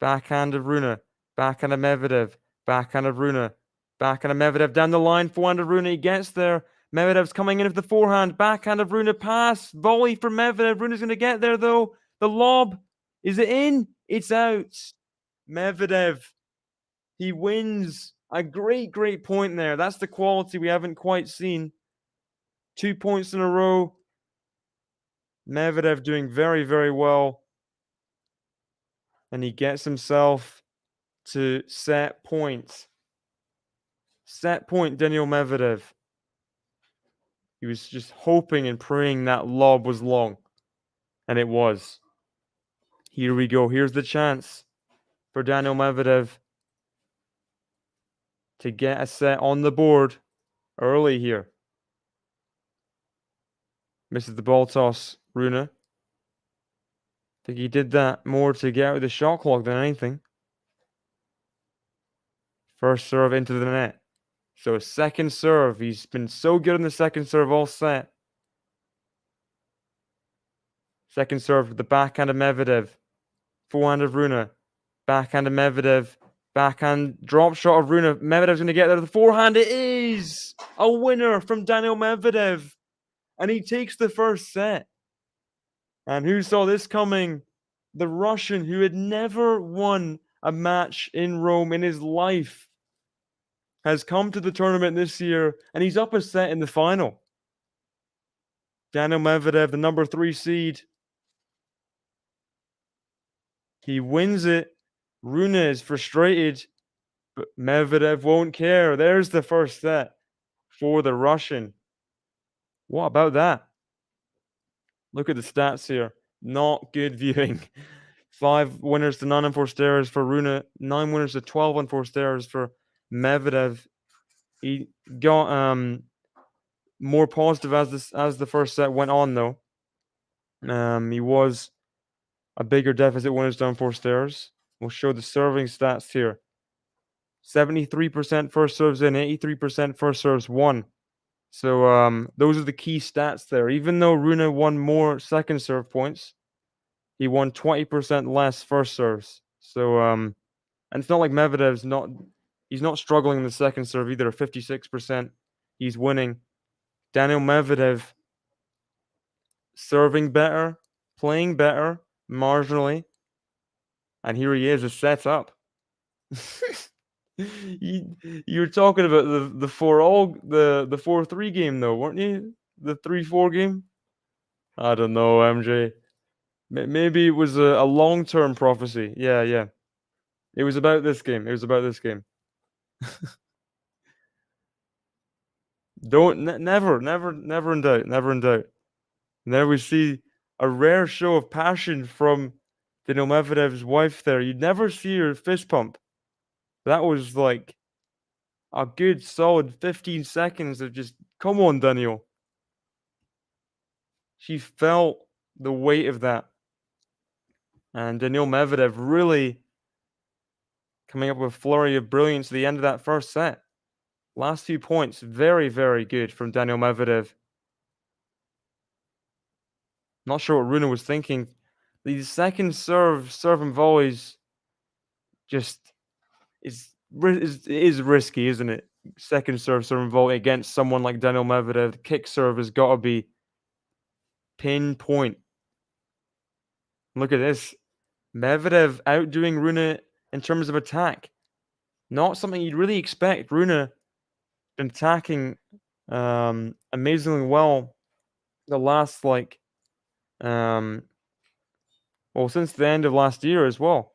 Backhand of Rune. Backhand of Medvedev. Backhand of Rune. Backhand of Medvedev down the line. Forehand of Rune. He gets there. Medvedev's coming in with the forehand. Backhand of Rune. Pass. Volley from Medvedev. Rune's going to get there though. The lob. Is it in? It's out. Medvedev. He wins. A great point there. That's the quality we haven't quite seen. 2 points in a row. Medvedev doing very well. And he gets himself to set point. Set point, Daniil Medvedev. He was just hoping and praying that lob was long. And it was. Here we go. Here's the chance for Daniil Medvedev to get a set on the board early here. Misses the ball toss, Rune. I think he did that more to get out of the shot clock than anything. First serve into the net. So a second serve. He's been so good on the second serve all set. Second serve with the backhand of Medvedev. Forehand of Rune. Backhand of Medvedev. Backhand drop shot of Rune. Medvedev's going to get there. The forehand. It is a winner from Daniil Medvedev. And he takes the first set. And who saw this coming? The Russian who had never won a match in Rome in his life has come to the tournament this year, and he's up a set in the final. Daniil Medvedev, the number 3 seed. He wins it. Rune is frustrated, but Medvedev won't care. There's the first set for the Russian. What about that? Look at the stats here. Not good viewing. 5 winners to none on forced errors for Rune. 9 winners to 12 on forced errors for Medvedev. He got more positive as the first set went on, though. He was a bigger deficit winners to unforced errors. We'll show the serving stats here. 73% first serves in, 83% first serves won. So those are the key stats there. Even though Rune won more second serve points, he won 20% less first serves. So and it's not like Medvedev's he's not struggling in the second serve either. 56%. He's winning. Daniil Medvedev serving better, playing better, marginally. And here he is, a set up. You're talking about the 4-3 game though, weren't you? The 3-4 game? I don't know, MJ. Maybe it was a long-term prophecy. Yeah. It was about this game. Never in doubt. There we see a rare show of passion from Daniil Medvedev's wife there. You'd never see her fist pump. That was like a good solid 15 seconds of just, come on, Daniil. She felt the weight of that. And Daniil Medvedev really coming up with a flurry of brilliance at the end of that first set. Last 2 points, very good from Daniil Medvedev. Not sure what Rune was thinking. These second serve and volleys just is risky, isn't it? Second serve and volley against someone like Daniil Medvedev. Kick serve has got to be pinpoint. Look at this. Medvedev outdoing Rune in terms of attack. Not something you'd really expect. Rune been attacking amazingly well the last since the end of last year as well.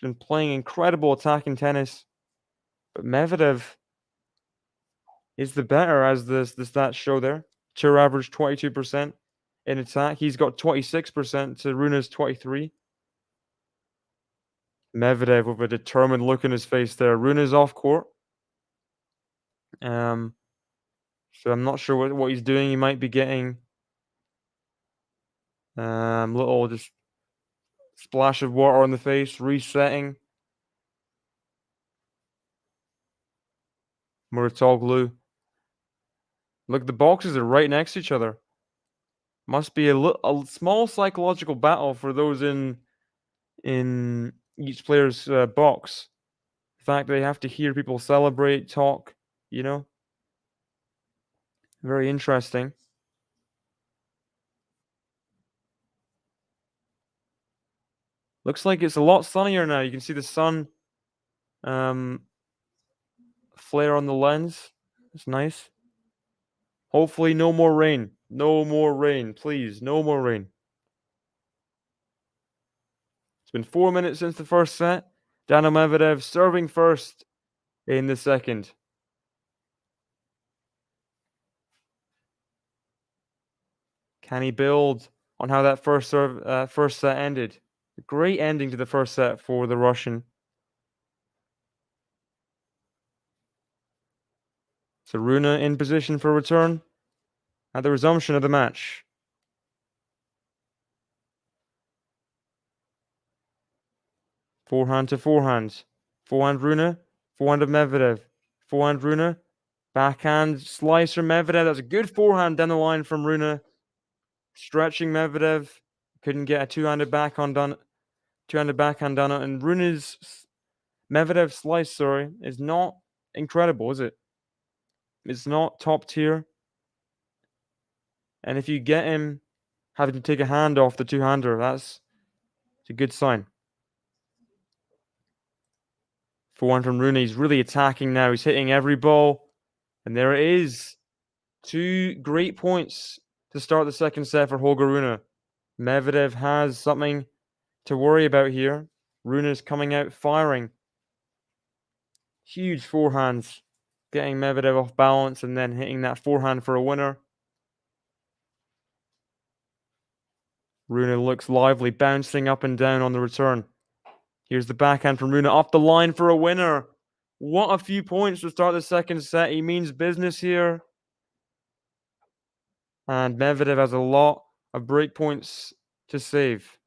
Been playing incredible attacking tennis. But Medvedev is the better, as the stats show there. Tour average 22% in attack. He's got 26% to Rune's 23. Medvedev with a determined look in his face there. Rune is off court. So I'm not sure what he's doing. He might be getting little just splash of water on the face, resetting. Muratoglu. Look, the boxes are right next to each other. Must be a small psychological battle for those in each player's box. The fact that they have to hear people celebrate, talk, you know. Very interesting. Looks like it's a lot sunnier now. You can see the sun flare on the lens. It's nice. Hopefully no more rain. No more rain, please. No more rain. It's been 4 minutes since the first set. Daniil Medvedev serving first in the second. Can he build on how that first set ended? A great ending to the first set for the Russian. So Rune in position for return at the resumption of the match. Forehand to forehand. Forehand Rune. Forehand of Medvedev. Forehand Rune. Backhand slice from Medvedev. That's a good forehand down the line from Rune. Stretching Medvedev. Couldn't get a two-handed backhand done. Two-handed backhand done it. And Rune's Medvedev slice, is not incredible, is it? It's not top tier. And if you get him having to take a hand off the two-hander, it's a good sign. Forehand from Rune. He's really attacking now. He's hitting every ball. And there it is. 2 great points to start the second set for Holger Rune. Medvedev has something to worry about here. Rune is coming out firing. Huge forehands. Getting Medvedev off balance and then hitting that forehand for a winner. Rune looks lively, bouncing up and down on the return. Here's the backhand from Rune up the line for a winner. What a few points to start the second set. He means business here. And Medvedev has a lot of break points to save.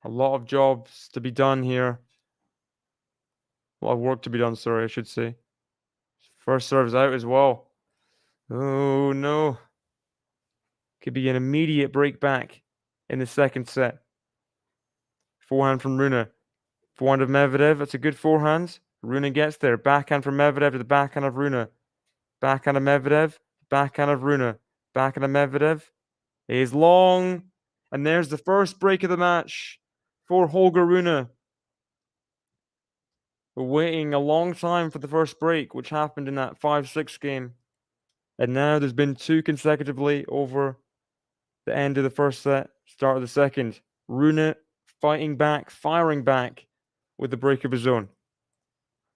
A lot of jobs to be done here. A lot of work to be done, I should say. First serve's out as well. Oh, no. Could be an immediate break back in the second set. Forehand from Rune. Forehand of Medvedev. That's a good forehand. Rune gets there. Backhand from Medvedev to the backhand of Rune. Backhand of Medvedev. Backhand of Rune. Backhand of Medvedev. It is long. And there's the first break of the match for Holger Rune. We're waiting a long time for the first break, which happened in that 5-6 game. And now there's been 2 consecutively over the end of the first set, start of the second. Rune fighting back, firing back with the break of his own.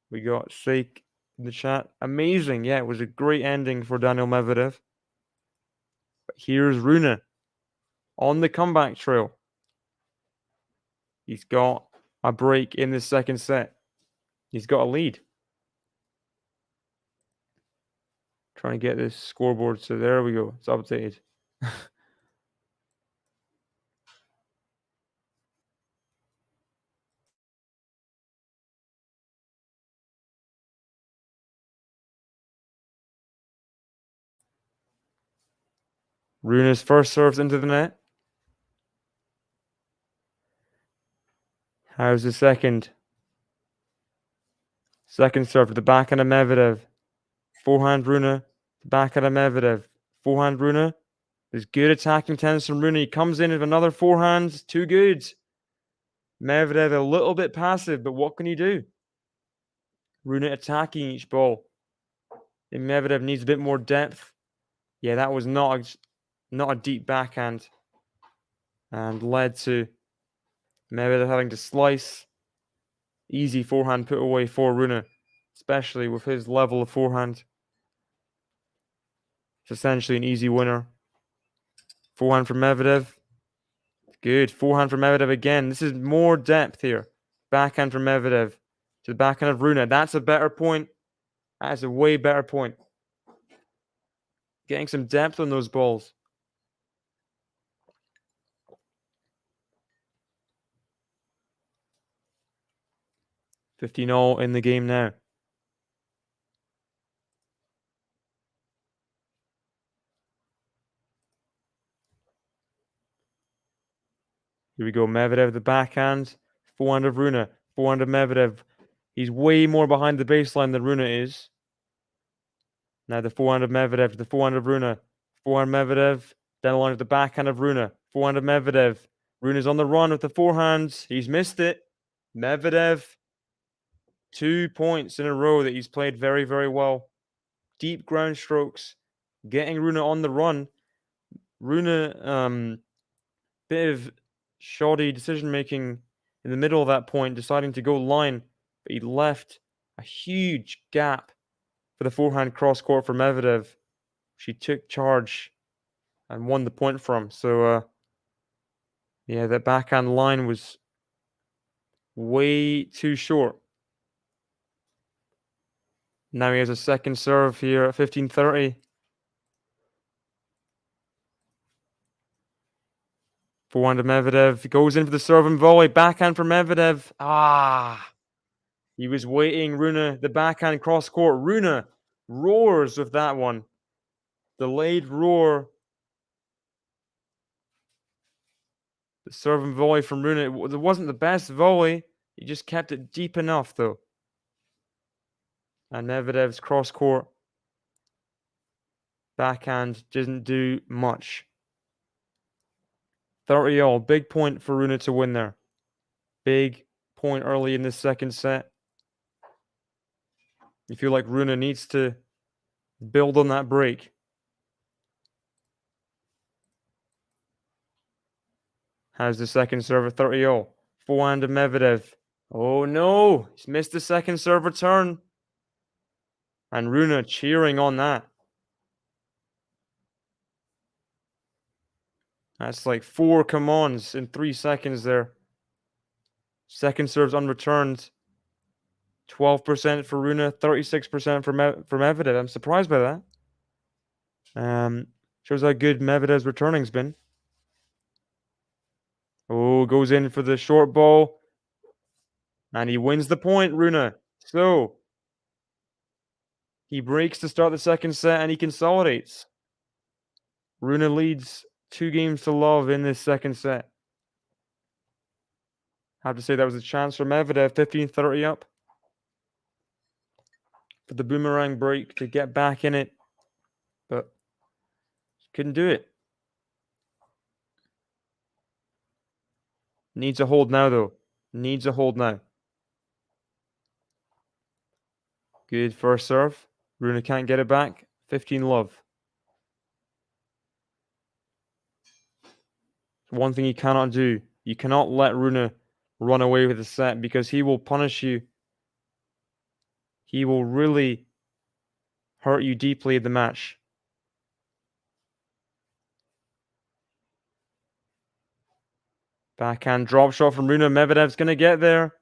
We got Sake in the chat. Amazing. Yeah, it was a great ending for Daniil Medvedev. But here's Rune on the comeback trail. He's got a break in the second set. He's got a lead. Trying to get this scoreboard. So there we go. It's updated. Rune's first serves into the net. How's the second? Second serve to the backhand of Medvedev. Forehand Rune. The backhand of Medvedev. Forehand Rune. There's good attacking tennis from Rune. He comes in with another forehand. Too good. Medvedev a little bit passive, but what can he do? Rune attacking each ball. And Medvedev needs a bit more depth. Yeah, that was not a deep backhand. And led to Medvedev having to slice. Easy forehand put away for Rune. especially with his level of forehand. It's essentially an easy winner. Forehand from Medvedev. Good. Forehand from Medvedev again. This is more depth here. Backhand from Medvedev to the backhand of Rune. That's a better point. That is a way better point. Getting some depth on those balls. $15-all in the game now. Here we go. Medvedev, the backhand. Forehand of Rune. Forehand of Medvedev. He's way more behind the baseline than Rune is. Now the forehand of Medvedev to the forehand of Rune. Forehand Medvedev. Down the line of the backhand of Rune. Forehand of Medvedev. Rune is on the run with the forehands. He's missed it. Medvedev. 2 points in a row that he's played very, very well. Deep ground strokes. Getting Rune on the run. Rune, bit of shoddy decision making in the middle of that point, deciding to go line, but he left a huge gap for the forehand cross court for Medvedev. She took charge and won the point from. So, yeah, that backhand line was way too short. Now he has a second serve here at 15:30. Forehand to Medvedev. Goes in for the serve and volley. Backhand for Medvedev. He was waiting. Rune, the backhand cross court. Rune roars with that one. Delayed roar. The serve and volley from Rune. It wasn't the best volley. He just kept it deep enough, though. And Medvedev's cross court backhand didn't do much. 30-all. Big point for Rune to win there. Big point early in the second set. You feel like Rune needs to build on that break. Has the second serve at 30-all. Forehand to Medvedev. Oh no! He's missed the second serve return. And Rune cheering on that. That's like 4 come-ons in 3 seconds there. Second serve's unreturned. 12% for Rune, 36% for Medvedev. I'm surprised by that. Shows how good Medvedev's returning's been. Oh, goes in for the short ball. And he wins the point, Rune. So, he breaks to start the second set and he consolidates. Rune leads 2 games to love in this second set. Have to say that was a chance for Medvedev, 15:30 up. For the boomerang break to get back in it. But couldn't do it. Needs a hold now, though. Needs a hold now. Good first serve. Rune can't get it back. 15 love. One thing you cannot do. You cannot let Rune run away with the set because he will punish you. He will really hurt you deeply in the match. Backhand drop shot from Rune. Medvedev's going to get there.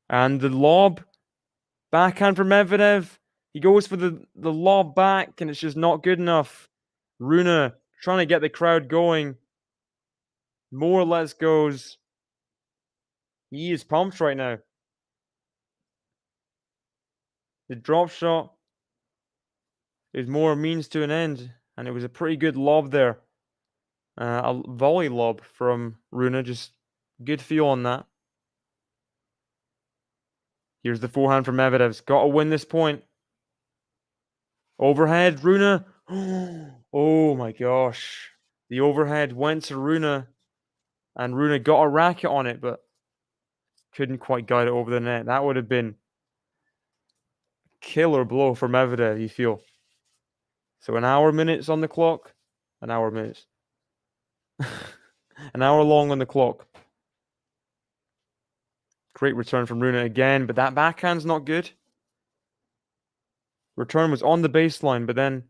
And the lob. Backhand from Medvedev. He goes for the lob back and it's just not good enough. Rune trying to get the crowd going. More let's goes. He is pumped right now. The drop shot is more a means to an end. And it was a pretty good lob there. A volley lob from Rune. Just good feel on that. Here's the forehand from Medvedev's. Got to win this point. Overhead, Rune. Oh my gosh. The overhead went to Rune. And Rune got a racket on it, but couldn't quite guide it over the net. That would have been a killer blow for Medvedev, you feel. So an hour minutes on the clock. An hour minutes. An hour long on the clock. Great return from Rune again, but that backhand's not good. Return was on the baseline, but then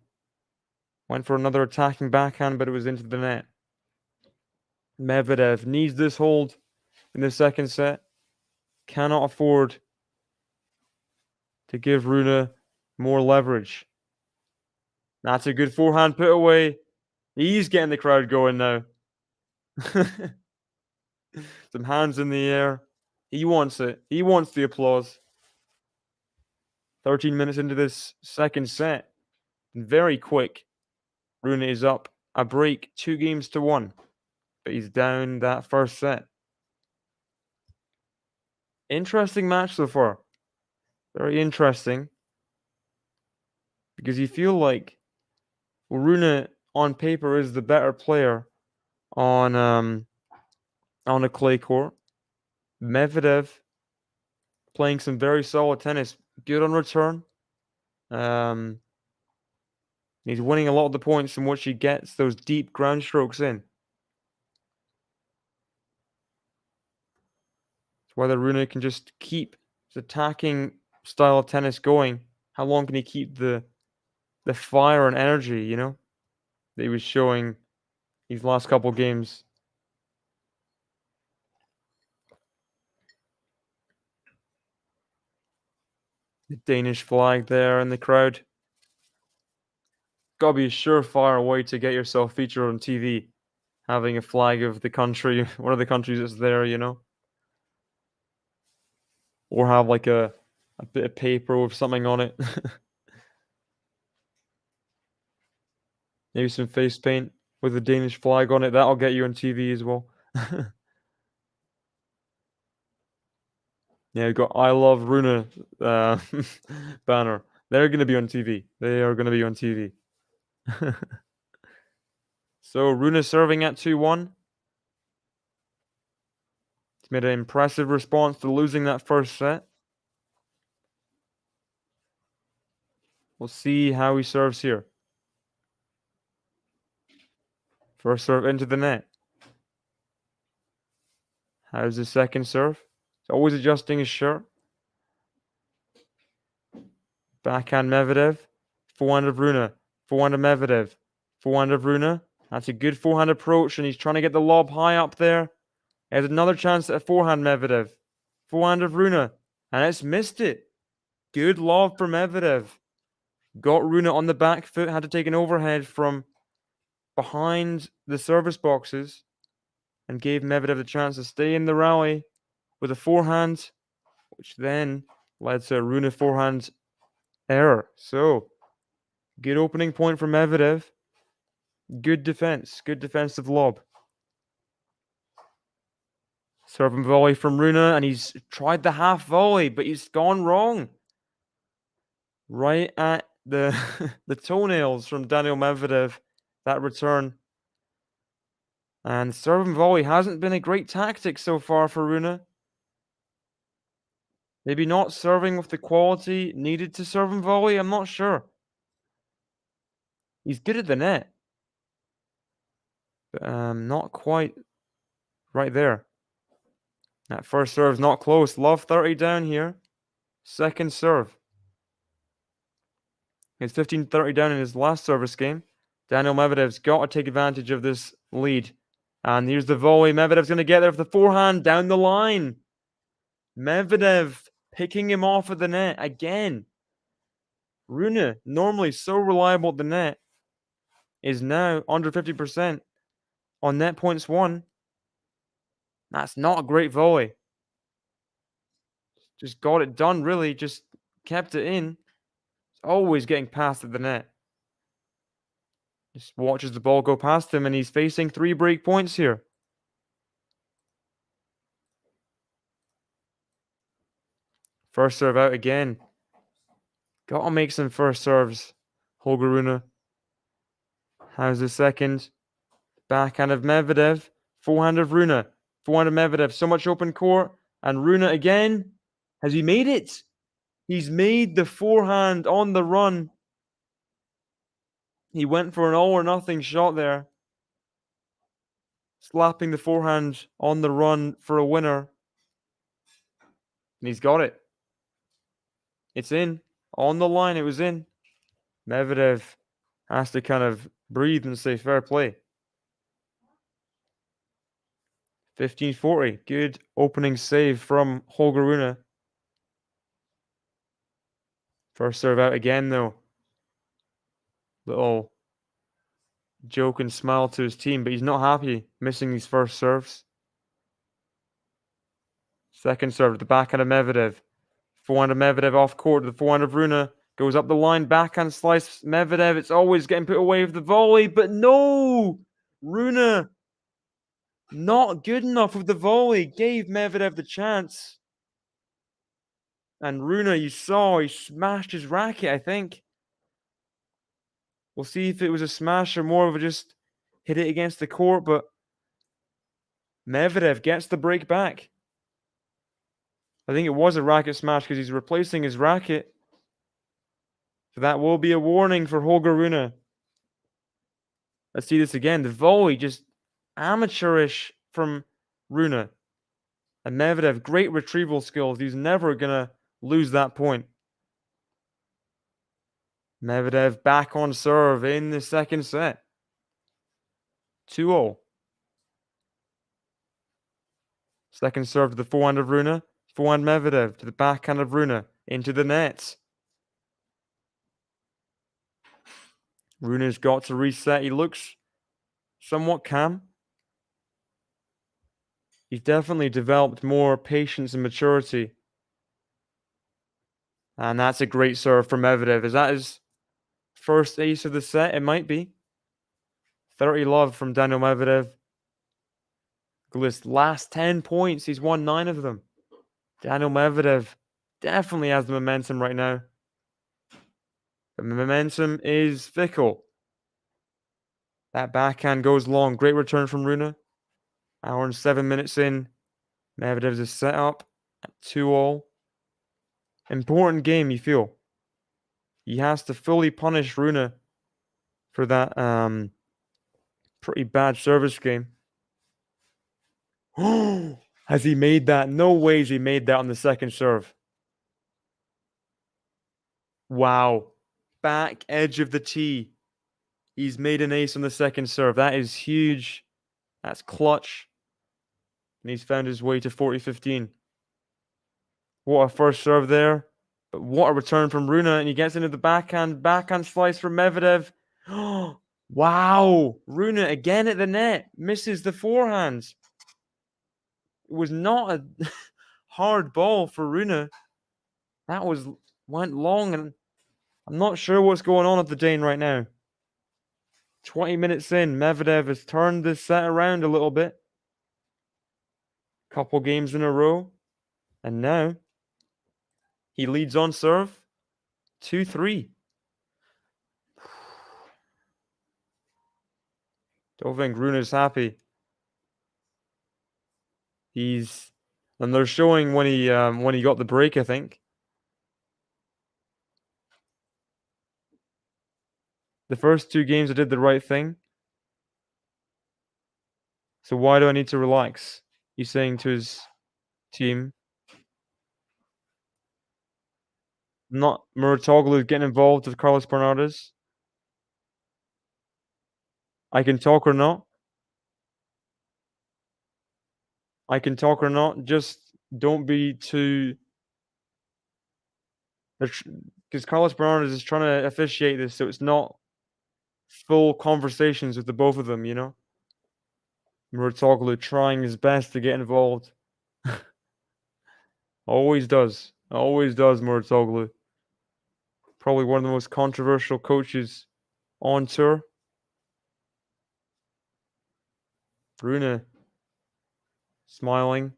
went for another attacking backhand, but it was into the net. Medvedev needs this hold in the second set. Cannot afford to give Rune more leverage. That's a good forehand put away. He's getting the crowd going now. Some hands in the air. He wants it. He wants the applause. 13 minutes into this second set. Very quick. Rune is up a break, 2-1, but he's down that first set. Interesting match so far. Very interesting. Because you feel like Rune on paper is the better player on a clay court. Medvedev playing some very solid tennis, good on return. He's winning a lot of the points in which he gets those deep ground strokes in. It's whether Rune can just keep his attacking style of tennis going. How long can he keep the fire and energy, you know, that he was showing these last couple games? The Danish flag there in the crowd. Gotta be a surefire way to get yourself featured on TV. Having a flag of the country, one of the countries that's there, you know? Or have like a bit of paper with something on it. Maybe some face paint with the Danish flag on it. That'll get you on TV as well. Yeah, we've got I Love Rune banner. They're going to be on TV. They are going to be on TV. So Rune serving at 2-1. He's made an impressive response to losing that first set. We'll see how he serves here. First serve into the net. How's the second serve? He's always adjusting his shirt. Backhand Medvedev. Forehand of Rune. Forehand of Medvedev. Forehand of Rune. That's a good forehand approach, and he's trying to get the lob high up there. He has another chance at a forehand Medvedev. Forehand of Rune. And it's missed it. Good lob for Medvedev. Got Rune on the back foot. Had to take an overhead from behind the service boxes. And gave Medvedev the chance to stay in the rally with a forehand. Which then led to a Rune forehand error. So, good opening point for Medvedev. Good defense. Good defensive lob. Serve and volley from Rune, and he's tried the half volley, but he's gone wrong. Right at the the toenails from Daniil Medvedev, that return. And serve and volley hasn't been a great tactic so far for Rune. Maybe not serving with the quality needed to serve and volley, I'm not sure. He's good at the net. But not quite right there. That first serve's not close. Love 30 down here. Second serve. He's 15-30 down in his last service game. Daniil Medvedev's got to take advantage of this lead. And here's the volley. Medvedev's going to get there with the forehand down the line. Medvedev picking him off at the net again. Rune, normally so reliable at the net, is now under 50% on net points won. That's not a great volley. Just got it done, really. Just kept it in. It's always getting past at the net. Just watches the ball go past him, and he's facing 3 break points here. First serve out again. Got to make some first serves. Holger Rune. How's the second? Backhand of Medvedev. Forehand of Rune. Forehand of Medvedev. So much open court. And Rune again. Has he made it? He's made the forehand on the run. He went for an all or nothing shot there. Slapping the forehand on the run for a winner. And he's got it. It's in. On the line, it was in. Medvedev has to kind of breathe and say fair play. 15-40. Good opening save from Holger Rune. First serve out again, though. Little joke and smile to his team, but he's not happy missing these first serves. Second serve, the backhand of Medvedev. Forehand of Medvedev off court. The forehand of Rune goes up the line. Backhand slice. Medvedev, it's always getting put away with the volley, but no! Rune, not good enough with the volley. Gave Medvedev the chance. And Rune, you saw, he smashed his racket, I think. We'll see if it was a smash or more of a just hit it against the court, but Medvedev gets the break back. I think it was a racket smash because he's replacing his racket. So that will be a warning for Holger Rune. Let's see this again. The volley, just amateurish from Rune. And Medvedev, great retrieval skills. He's never going to lose that point. Medvedev back on serve in the second set. 2-0. Second serve to the forehand of Rune. Forehand Medvedev to the backhand of Rune. Into the net. Rune's got to reset. He looks somewhat calm. He's definitely developed more patience and maturity. And that's a great serve from Medvedev. Is that his first ace of the set? It might be. 30 love from Daniil Medvedev. His last 10 points, he's won 9 of them. Daniil Medvedev definitely has the momentum right now. The momentum is fickle. That backhand goes long. Great return from Rune. Hour and 7 minutes in. Medvedev's is set up at 2-2. Important game, you feel. He has to fully punish Rune for that pretty bad service game. Has he made that? No ways he made that on the second serve. Wow. Back edge of the tee. He's made an ace on the second serve. That is huge. That's clutch. And he's found his way to 40-15. What a first serve there. But what a return from Rune. And he gets into the backhand. Backhand slice from Medvedev. Wow. Rune again at the net. Misses the forehand. It was not a hard ball for Rune. That went long, and I'm not sure what's going on at the Dane right now. 20 minutes in, Medvedev has turned this set around a little bit. Couple games in a row. And now he leads on serve 2-3. Don't think Rune's happy. And they're showing when he got the break, I think. The first 2 games I did the right thing. So why do I need to relax? He's saying to his team. Not Muratoglu getting involved with Carlos Bernardes. I can talk or not. I can talk or not. Just don't be too... Because Carlos Bernardes is trying to officiate this, so it's not full conversations with the both of them, you know? Muratoglu trying his best to get involved. Always does. Always does, Muratoglu. Probably one of the most controversial coaches on tour. Rune smiling.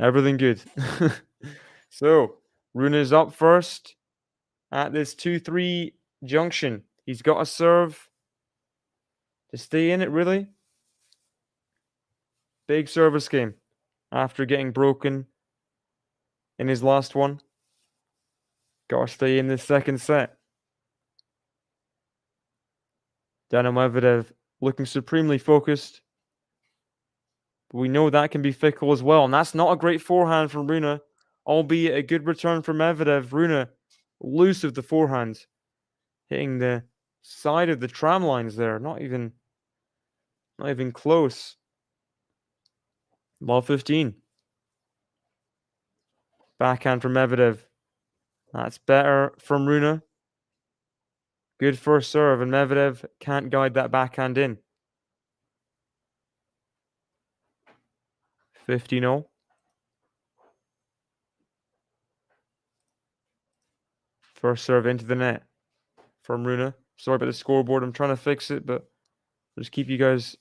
Everything good. So, Rune is up first at this 2-3 junction. He's got a serve to stay in it, really. Big service game after getting broken in his last one. Got to stay in this second set. Daniil Medvedev looking supremely focused. But we know that can be fickle as well. And that's not a great forehand from Rune. albeit a good return for Medvedev. Rune loose of the forehand, hitting the side of the tram lines there. Not even close. Ball 15. Backhand from Medvedev. That's better from Rune. Good first serve, and Medvedev can't guide that backhand in. 15-0. First serve into the net from Rune. Sorry about the scoreboard. I'm trying to fix it, but I'll just keep you guys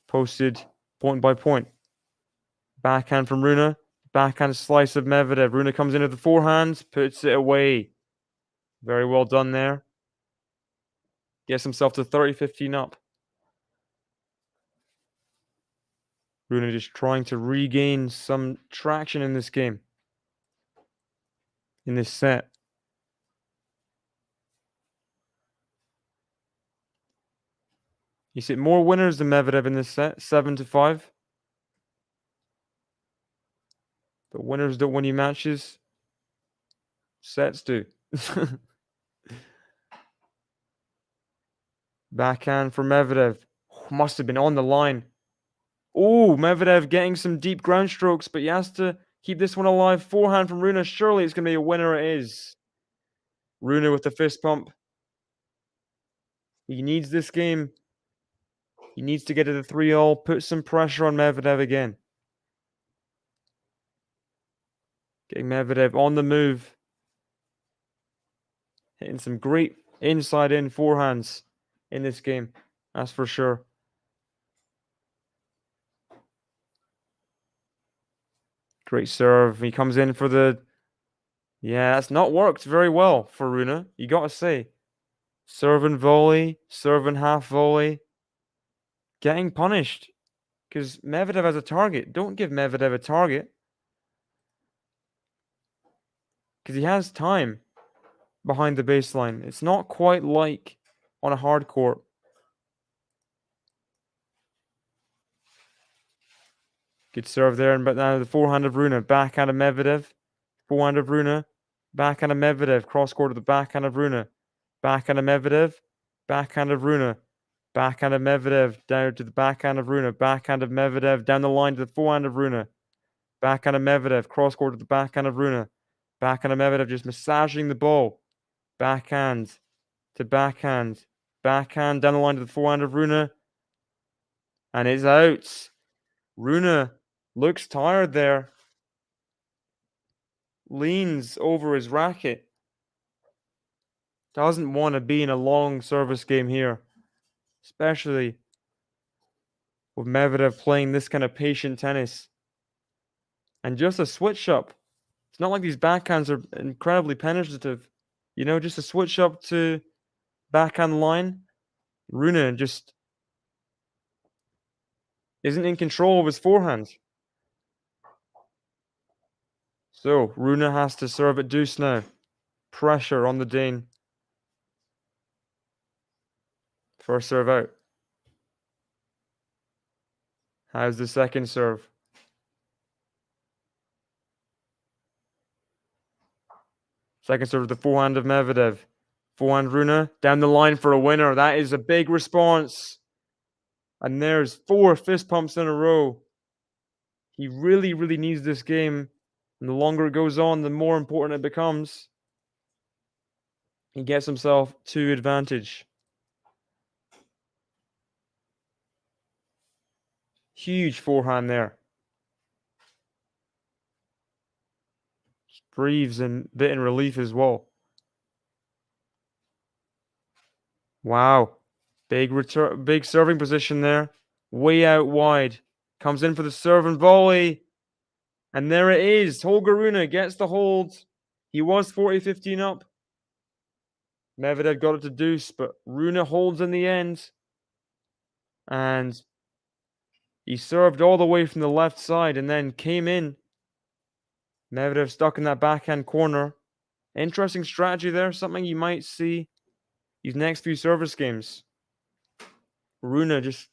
posted point by point. Backhand from Rune. Backhand slice of Medvedev. Rune comes in with the forehand, puts it away. Very well done there. Gets himself to 30-15 up. Rune just trying to regain some traction in this game. In this set. You see more winners than Medvedev in this set, 7-5. But winners don't win you matches. Sets do. Backhand for Medvedev. Must have been on the line. Oh, Medvedev getting some deep ground strokes, but he has to keep this one alive. Forehand from Rune. Surely it's going to be a winner. It is. Rune with the fist pump. He needs this game. He needs to get to the 3-all. Put some pressure on Medvedev again. Getting Medvedev on the move. Hitting some great inside-in forehands in this game. That's for sure. Great serve. He comes in for the... Yeah, that's not worked very well for Rune. You got to say. Serve and volley. Serve and half volley. Getting punished. Because Medvedev has a target. Don't give Medvedev a target. Because he has time behind the baseline. It's not quite like on a hard court. Good serve there, but now the forehand of Rune. Backhand of Medvedev. Forehand of Rune. Backhand of Medvedev. Cross court to the backhand of Rune. Backhand of Medvedev. Backhand of Rune. Backhand of Medvedev. Down to the backhand of Rune. Backhand of Medvedev. Down the line to the forehand of Rune. Backhand of Medvedev. Cross court to the backhand of Rune. Backhand of Medvedev just massaging the ball. Backhand to backhand. Backhand down the line to the forehand of Rune. And it's out. Rune looks tired there. Leans over his racket. Doesn't want to be in a long service game here. Especially with Medvedev playing this kind of patient tennis. And just a switch up. It's not like these backhands are incredibly penetrative. You know, just a switch up to backhand line. Rune just isn't in control of his forehand. So, Rune has to serve at deuce now. Pressure on the Dane. First serve out. How's the second serve? Second serve the forehand of Medvedev. Forehand Rune down the line for a winner. That is a big response. And there's 4 fist pumps in a row. He really, really needs this game. And the longer it goes on, the more important it becomes. He gets himself 2 advantage. Huge forehand there. Breathes a bit in relief as well. Wow. Big serving position there. Way out wide. Comes in for the serve and volley. And there it is. Holger Rune gets the hold. He was 40-15 up. Medvedev got it to deuce, but Rune holds in the end. And he served all the way from the left side and then came in. Medvedev stuck in that backhand corner. Interesting strategy there. Something you might see these next few service games. Rune just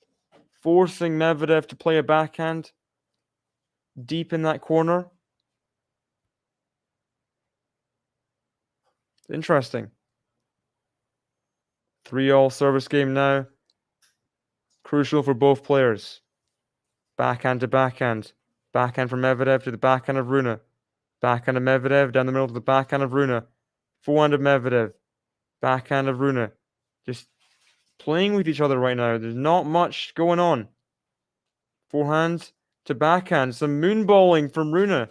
forcing Medvedev to play a backhand deep in that corner. Interesting. 3-all service game now. Crucial for both players. Backhand to backhand. Backhand from Medvedev to the backhand of RUNE. Backhand of Medvedev down the middle to the backhand of RUNE. Forehand of Medvedev. Backhand of RUNE. Just playing with each other right now. There's not much going on. Forehand to backhand. Some moonballing from RUNE.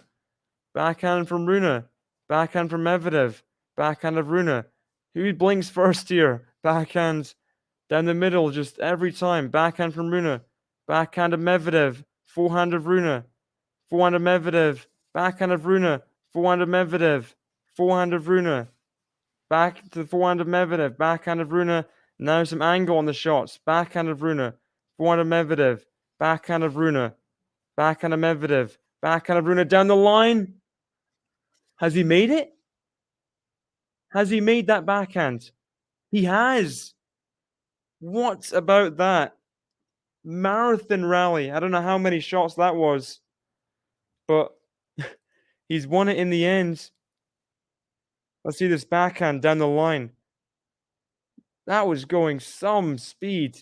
Backhand from RUNE. Backhand from Medvedev. Backhand of RUNE. Who blinks first here? Backhand down the middle just every time. Backhand from RUNE. Backhand of Medvedev. Forehand of RUNE. Forehand of Medvedev. Backhand of RUNE. Forehand of Medvedev. Forehand of RUNE. Back to the forehand of Medvedev. Backhand of RUNE. Now some angle on the shots. Backhand of RUNE. Forehand of Medvedev. Backhand of RUNE. Backhand of Medvedev. Backhand of RUNE down the line. Has he made it? Has he made that backhand? He has. What about that? Marathon rally. I don't know how many shots that was, but he's won it in the end. Let's see this backhand down the line. That was going some speed.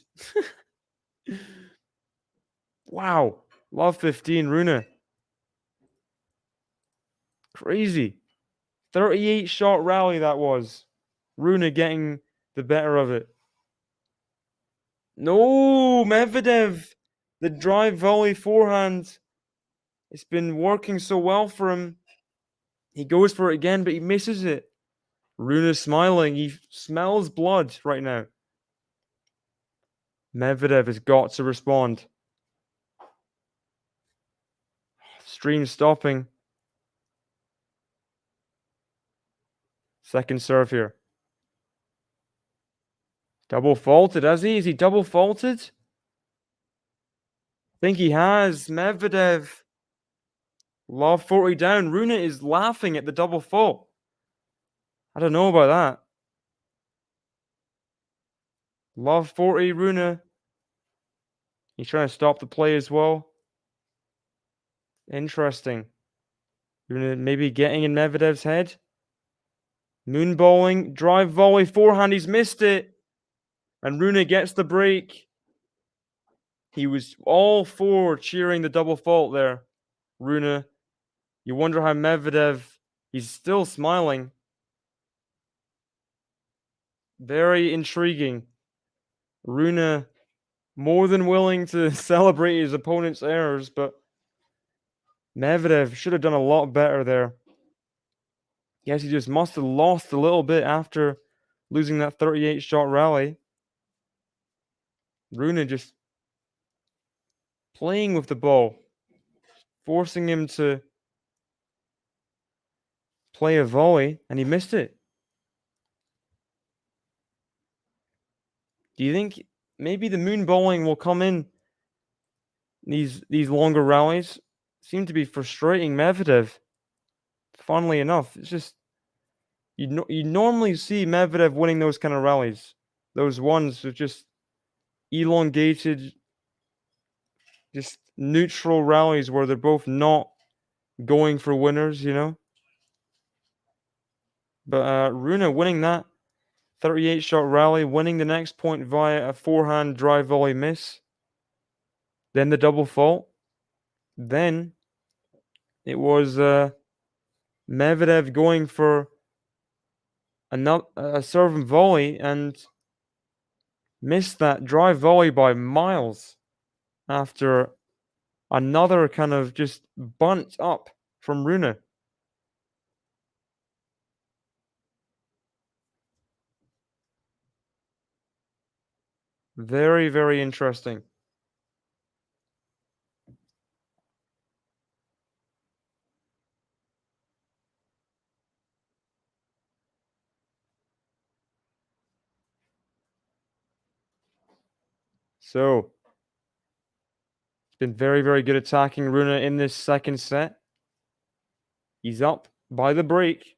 Wow. Love 15, RUNE. Crazy. 38 shot rally that was. RUNE getting the better of it. No, Medvedev. The drive volley forehand. It's been working so well for him. He goes for it again, but he misses it. RUNE is smiling. He smells blood right now. Medvedev has got to respond. Stream stopping. Second serve here. Double faulted, has he? Is he double faulted? I think he has. Medvedev. Love 40 down. RUNE is laughing at the double fault. I don't know about that. Love 40, RUNE. He's trying to stop the play as well. Interesting. RUNE maybe getting in Medvedev's head. Moonballing. Drive volley. Forehand. He's missed it. And RUNE gets the break. He was all for cheering the double fault there. RUNE. You wonder how Medvedev, he's still smiling. Very intriguing. RUNE more than willing to celebrate his opponent's errors, but Medvedev should have done a lot better there. Yes, he just must have lost a little bit after losing that 38 shot rally. RUNE just playing with the ball, forcing him to play a volley, and he missed it. Do you think maybe the moon bowling will come in these longer rallies? Seem to be frustrating Medvedev. Funnily enough, it's just you normally see Medvedev winning those kind of rallies. Those ones with just elongated, just neutral rallies where they're both not going for winners, you know. But RUNE winning that 38 shot rally, winning the next point via a forehand drive volley miss. Then the double fault. Then it was Medvedev going for a serve and volley and missed that drive volley by miles after another kind of just bunt up from RUNE. Very, very interesting. So, it's been very, very good attacking RUNE in this second set. He's up by the break.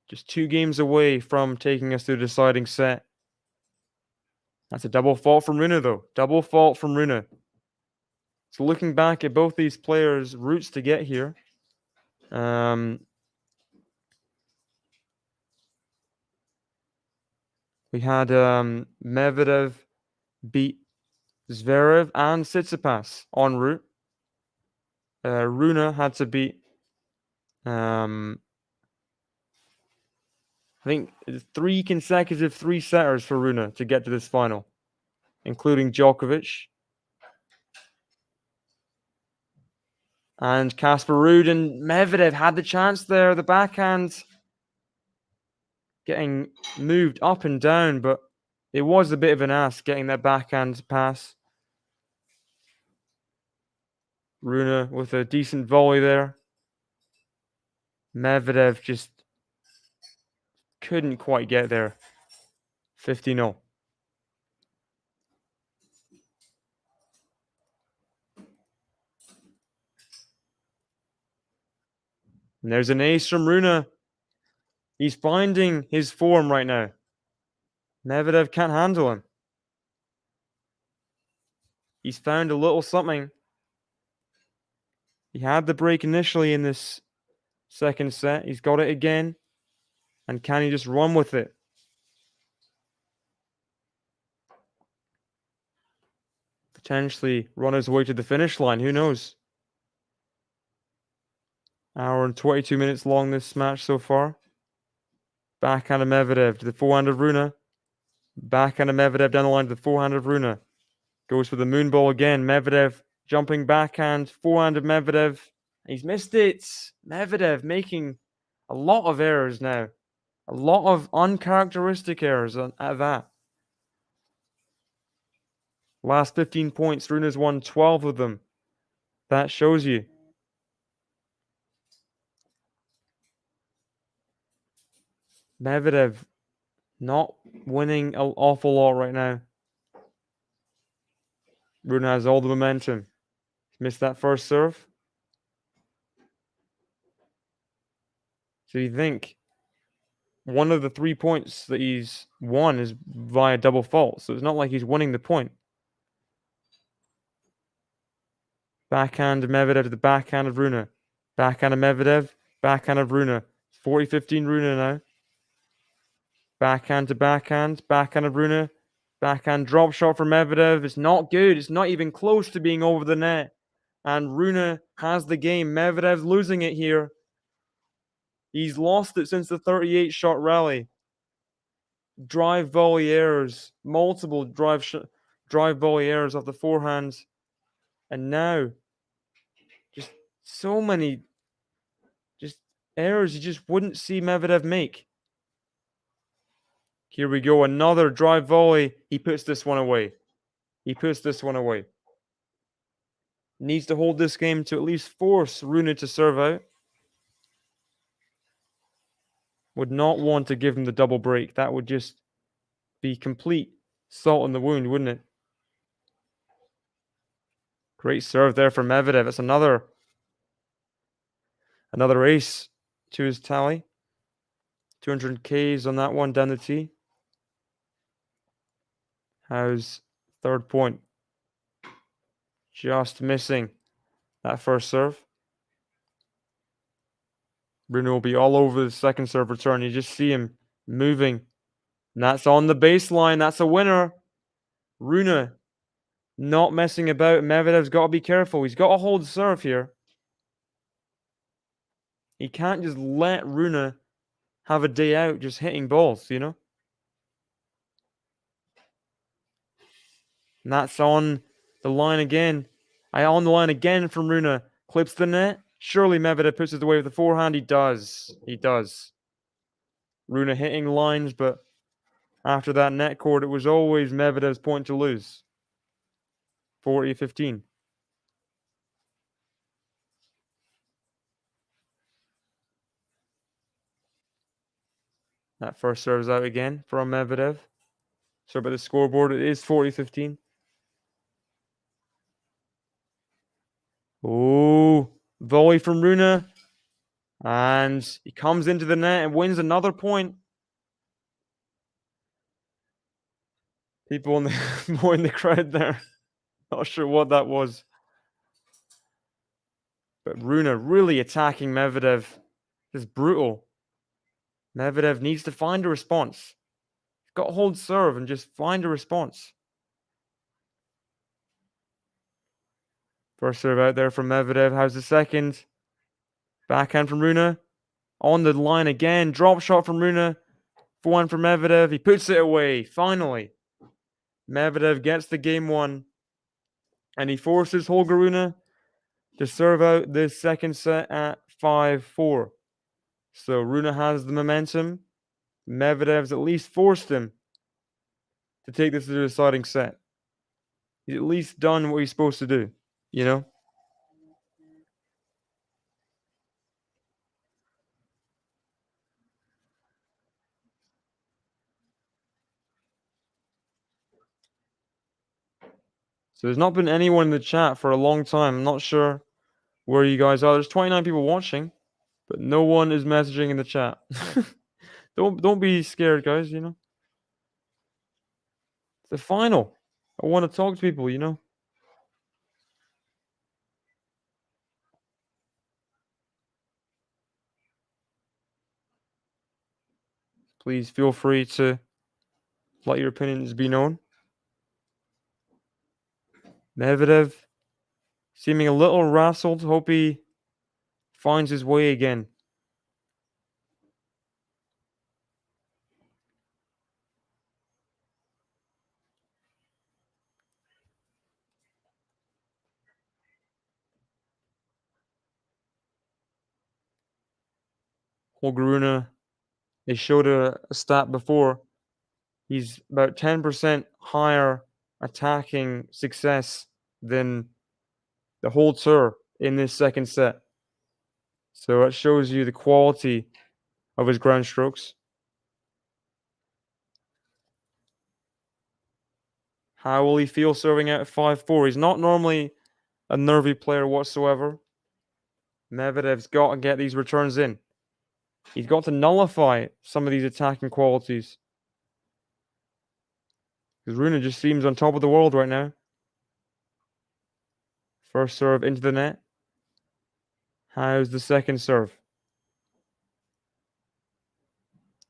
Just 2 games away from taking us to the deciding set. That's a double fault from RUNE, though. Double fault from RUNE. So looking back at both these players' routes to get here, We had Medvedev beat Zverev and Tsitsipas en route. Rune had to beat I think 3 consecutive 3-setters for Rune to get to this final, including Djokovic. And Casper Ruud and Medvedev had the chance there. The backhand getting moved up and down, but it was a bit of an ask getting that backhand pass. Rune with a decent volley there. Medvedev just couldn't quite get there. 50-0. And there's an ace from Rune. He's finding his form right now. Medvedev can't handle him. He's found a little something. He had the break initially in this second set. He's got it again. And can he just run with it? Potentially run his way to the finish line. Who knows? Hour and 22 minutes long this match so far. Backhand of Medvedev to the forehand of Rune. Backhand of Medvedev down the line to the forehand of Rune. Goes for the moon ball again. Medvedev jumping backhand. Forehand of Medvedev. He's missed it. Medvedev making a lot of errors now. A lot of uncharacteristic errors at that. Last 15 points, Rune's won 12 of them. That shows you. Medvedev not winning an awful lot right now. Rune has all the momentum. He's missed that first serve. So you think one of the 3 points that he's won is via double fault. So it's not like he's winning the point. Backhand of Medvedev to the backhand of Rune. Backhand of Medvedev. Backhand of Rune. 40-15 Rune now. Backhand to backhand. Backhand of Rune. Backhand drop shot for Medvedev. It's not good. It's not even close to being over the net. And Rune has the game. Medvedev's losing it here. He's lost it since the 38-shot rally. Drive volley errors. Multiple drive volley errors off the forehand. And now, just so many errors you just wouldn't see Medvedev make. Here we go. Another drive volley. He puts this one away. Needs to hold this game to at least force Rune to serve out. Would not want to give him the double break. That would just be complete salt in the wound, wouldn't it? Great serve there for Medvedev. It's another ace to his tally. 200 Ks on that one down the tee. How's third point? Just missing that first serve. Rune will be all over the second serve return. You just see him moving. And that's on the baseline. That's a winner. Rune not messing about. Medvedev's got to be careful. He's got to hold the serve here. He can't just let Rune have a day out just hitting balls, you know? And that's on the line again. On the line again from Rune. Clips the net. Surely Medvedev puts it away with the forehand. He does. Rune hitting lines, but after that net cord, it was always Medvedev's point to lose. 40-15. That first serve's out again from Medvedev. So by the scoreboard, it is 40-15. Oh, volley from Rune. And he comes into the net and wins another point. People more in the crowd there. Not sure what that was. But Rune really attacking Medvedev. This is brutal. Medvedev needs to find a response. Got to hold serve and just find a response. First serve out there from Medvedev. How's the second? Backhand from Rune. On the line again. Drop shot from Rune. Forehand from Medvedev. He puts it away. Finally. Medvedev gets the game won. And he forces Holger Rune to serve out this second set at 5-4. So Rune has the momentum. Medvedev's at least forced him to take this to the deciding set. He's at least done what he's supposed to do, you know? So there's not been anyone in the chat for a long time. I'm not sure where you guys are. There's 29 people watching, but no one is messaging in the chat. Don't be scared, guys, you know? It's the final. I want to talk to people, you know? Please feel free to let your opinions be known. Medvedev seeming a little rassled. Hope he finds his way again. Holger Rune, they showed a stat before. He's about 10% higher attacking success than the holder in this second set. So it shows you the quality of his ground strokes. How will he feel serving out at 5-4? He's not normally a nervy player whatsoever. Medvedev's got to get these returns in. He's got to nullify some of these attacking qualities. Because Rune just seems on top of the world right now. First serve into the net. How's the second serve?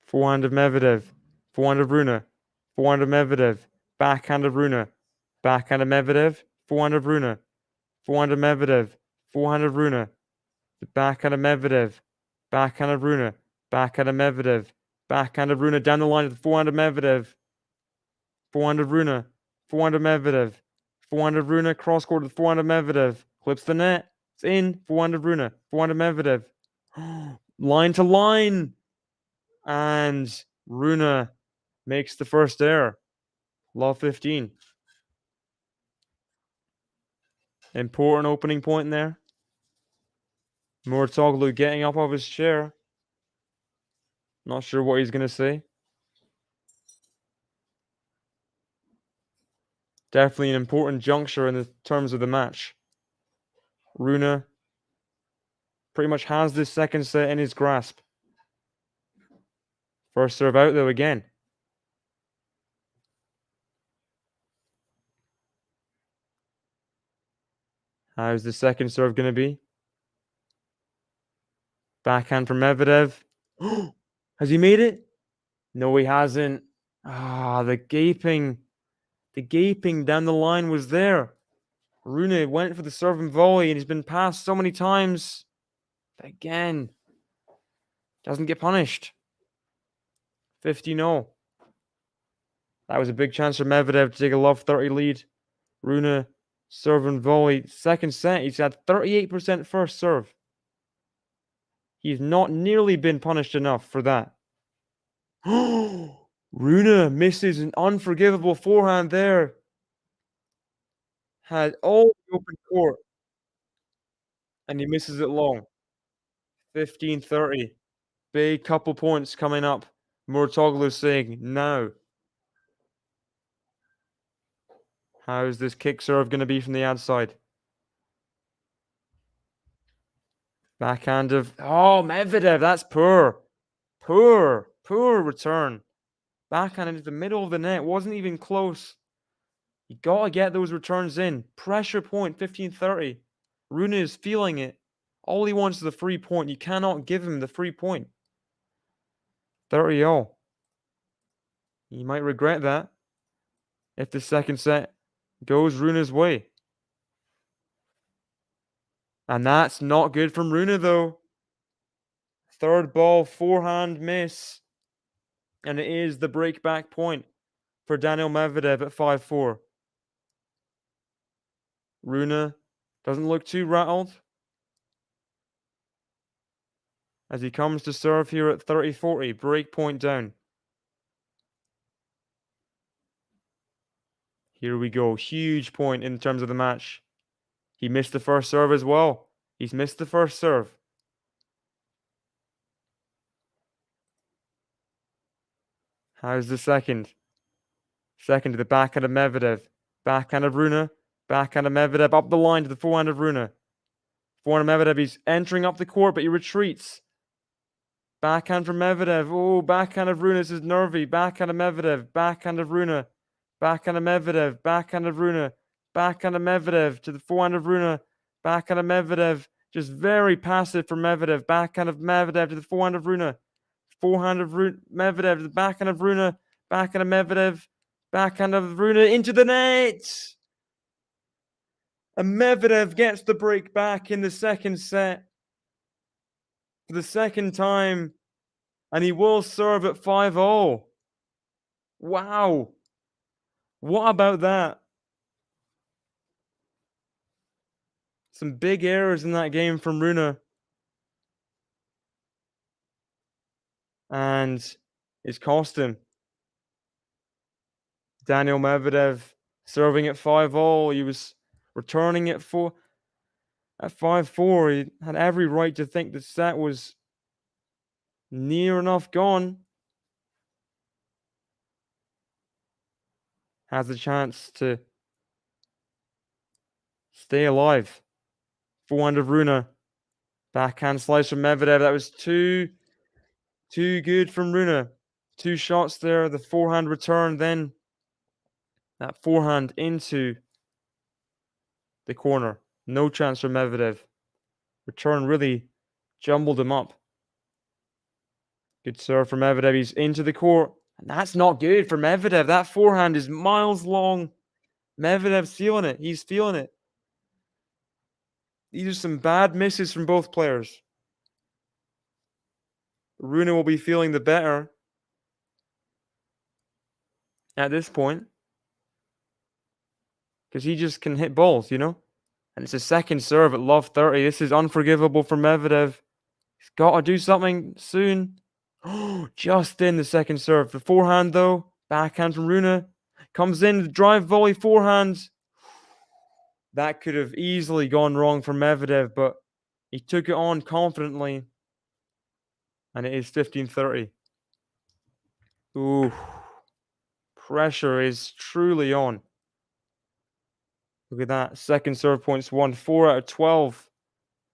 Forehand of Medvedev. Forehand of Rune. Forehand of Medvedev. Backhand of Rune. Backhand of Medvedev. Forehand of Rune. Forehand of Medvedev. Forehand of Rune. The backhand of Medvedev. Backhand of Rune. Backhand of Medvedev. Backhand of Rune down the line to the forehand of Medvedev. Forehand of Rune. Forehand of Medvedev. Forehand of Rune. Cross court to the forehand of Medvedev. Clips the net. It's in. Forehand of Rune. Forehand of Medvedev. Line to line. And Rune makes the first error. Love 15. Important opening point there. Murtoglu getting up off his chair. Not sure what he's going to say. Definitely an important juncture in the terms of the match. Rune pretty much has this second set in his grasp. First serve out though again. How's the second serve going to be? Backhand from Medvedev. Has he made it? No, he hasn't. The gaping down the line was there. Rune went for the serve and volley and he's been passed so many times. But again, doesn't get punished. 50-0. That was a big chance for Medvedev to take a love 30 lead. Rune, serve and volley. Second set, he's had 38% first serve. He's not nearly been punished enough for that. Rune misses an unforgivable forehand there. Had all the open court. And he misses it long. 15-30. Big couple points coming up. Murtoglu saying now. How's this kick serve going to be from the outside? Backhand of... Oh, Medvedev, that's poor. Poor return. Backhand into the middle of the net. Wasn't even close. You got to get those returns in. Pressure point, 15-30. Rune is feeling it. All he wants is a free point. You cannot give him the free point. 30-0. He might regret that if the second set goes Rune's way. And that's not good from Rune, though. Third ball, forehand miss. And it is the breakback point for Daniil Medvedev at 5-4. Rune doesn't look too rattled as he comes to serve here at 30-40, break point down. Here we go, huge point in terms of the match. He missed the first serve as well. He's missed the first serve. How's the second? Second to the backhand of Medvedev. Backhand of Rune. Backhand of Medvedev up the line to the forehand of Rune. Forehand of Medvedev, he's entering up the court, but he retreats. Backhand from Medvedev. Oh, backhand of Rune. This is nervy. Backhand of Medvedev. Backhand of Rune. Backhand of Medvedev. Backhand of Rune. Backhand of Medvedev to the forehand of Rune. Backhand of Medvedev. Just very passive for Medvedev. Backhand of Medvedev to the forehand of Rune. Forehand of Medvedev to the backhand of Rune. Backhand of Medvedev. Backhand of Rune into the net. And Medvedev gets the break back in the second set for the second time. And he will serve at 5-0. Wow. What about that? Some big errors in that game from Rune. And it's cost him. Daniil Medvedev serving at 5-0. He was returning at 5-4. He had every right to think the set was near enough gone. Has a chance to stay alive. Forehand of Rune. Backhand slice from Medvedev. That was too good from Rune. Two shots there. The forehand return, then that forehand into the corner. No chance for Medvedev. Return really jumbled him up. Good serve from Medvedev. He's into the court. And that's not good for Medvedev. That forehand is miles long. Medvedev's feeling it. He's feeling it. These are some bad misses from both players. Rune will be feeling the better at this point, because he just can hit balls, you know? And it's a second serve at love 30. This is unforgivable for Medvedev. He's got to do something soon. Just in the second serve. The forehand, though. Backhand from Rune. Comes in, the drive volley forehand. That could have easily gone wrong for Medvedev, but he took it on confidently. And it is 15-30. Ooh. Pressure is truly on. Look at that. Second serve points won. 4 out of 12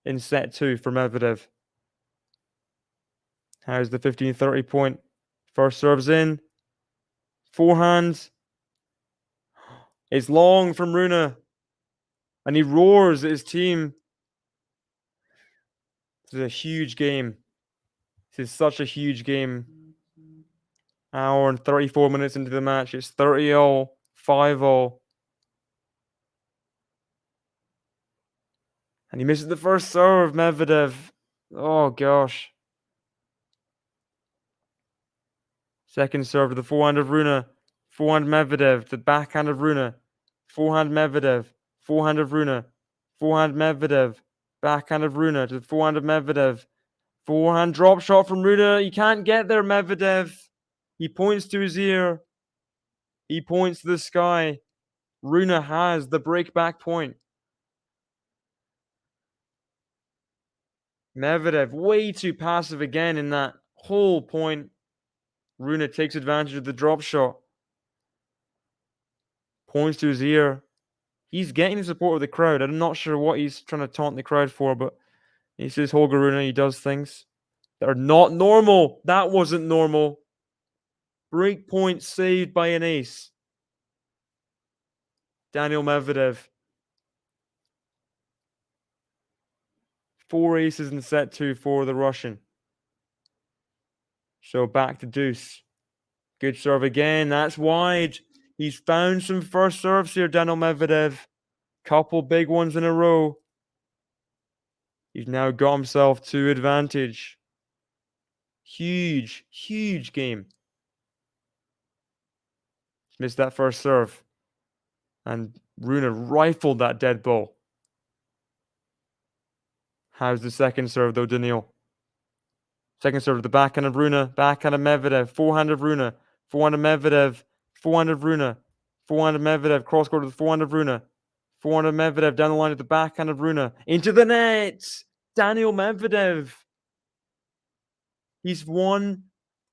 in set 2 for Medvedev. How's the 15-30 point? First serve's in. Forehand. It's long from Rune. And he roars at his team. This is a huge game. This is such a huge game. Hour and 34 minutes into the match. It's 30-0, 5-0. And he misses the first serve, Medvedev. Oh, gosh. Second serve to the forehand of Rune. Forehand Medvedev. The backhand of Rune. Forehand Medvedev. Forehand of Rune. Forehand Medvedev. Backhand of Rune to the forehand of Medvedev. Forehand drop shot from Rune. He can't get there, Medvedev. He points to his ear. He points to the sky. Rune has the breakback point. Medvedev way too passive again in that whole point. Rune takes advantage of the drop shot. Points to his ear. He's getting the support of the crowd. I'm not sure what he's trying to taunt the crowd for, but he says Holger Rune, he does things that are not normal. That wasn't normal. Break point saved by an ace. Daniil Medvedev. 4 aces in set 2 for the Russian. So back to deuce. Good serve again. That's wide. He's found some first serves here, Daniil Medvedev. Couple big ones in a row. He's now got himself 2 advantage. Huge, huge game. Missed that first serve. And Rune rifled that dead ball. How's the second serve though, Daniil? Second serve to the backhand of Rune. Backhand of Medvedev. Forehand of Rune. Forehand of Medvedev. Forehand of Rune. Forehand of Medvedev. Cross court to the forehand of Rune. Forehand of Medvedev. Down the line to the backhand of Rune. Into the net. Daniil Medvedev. He's won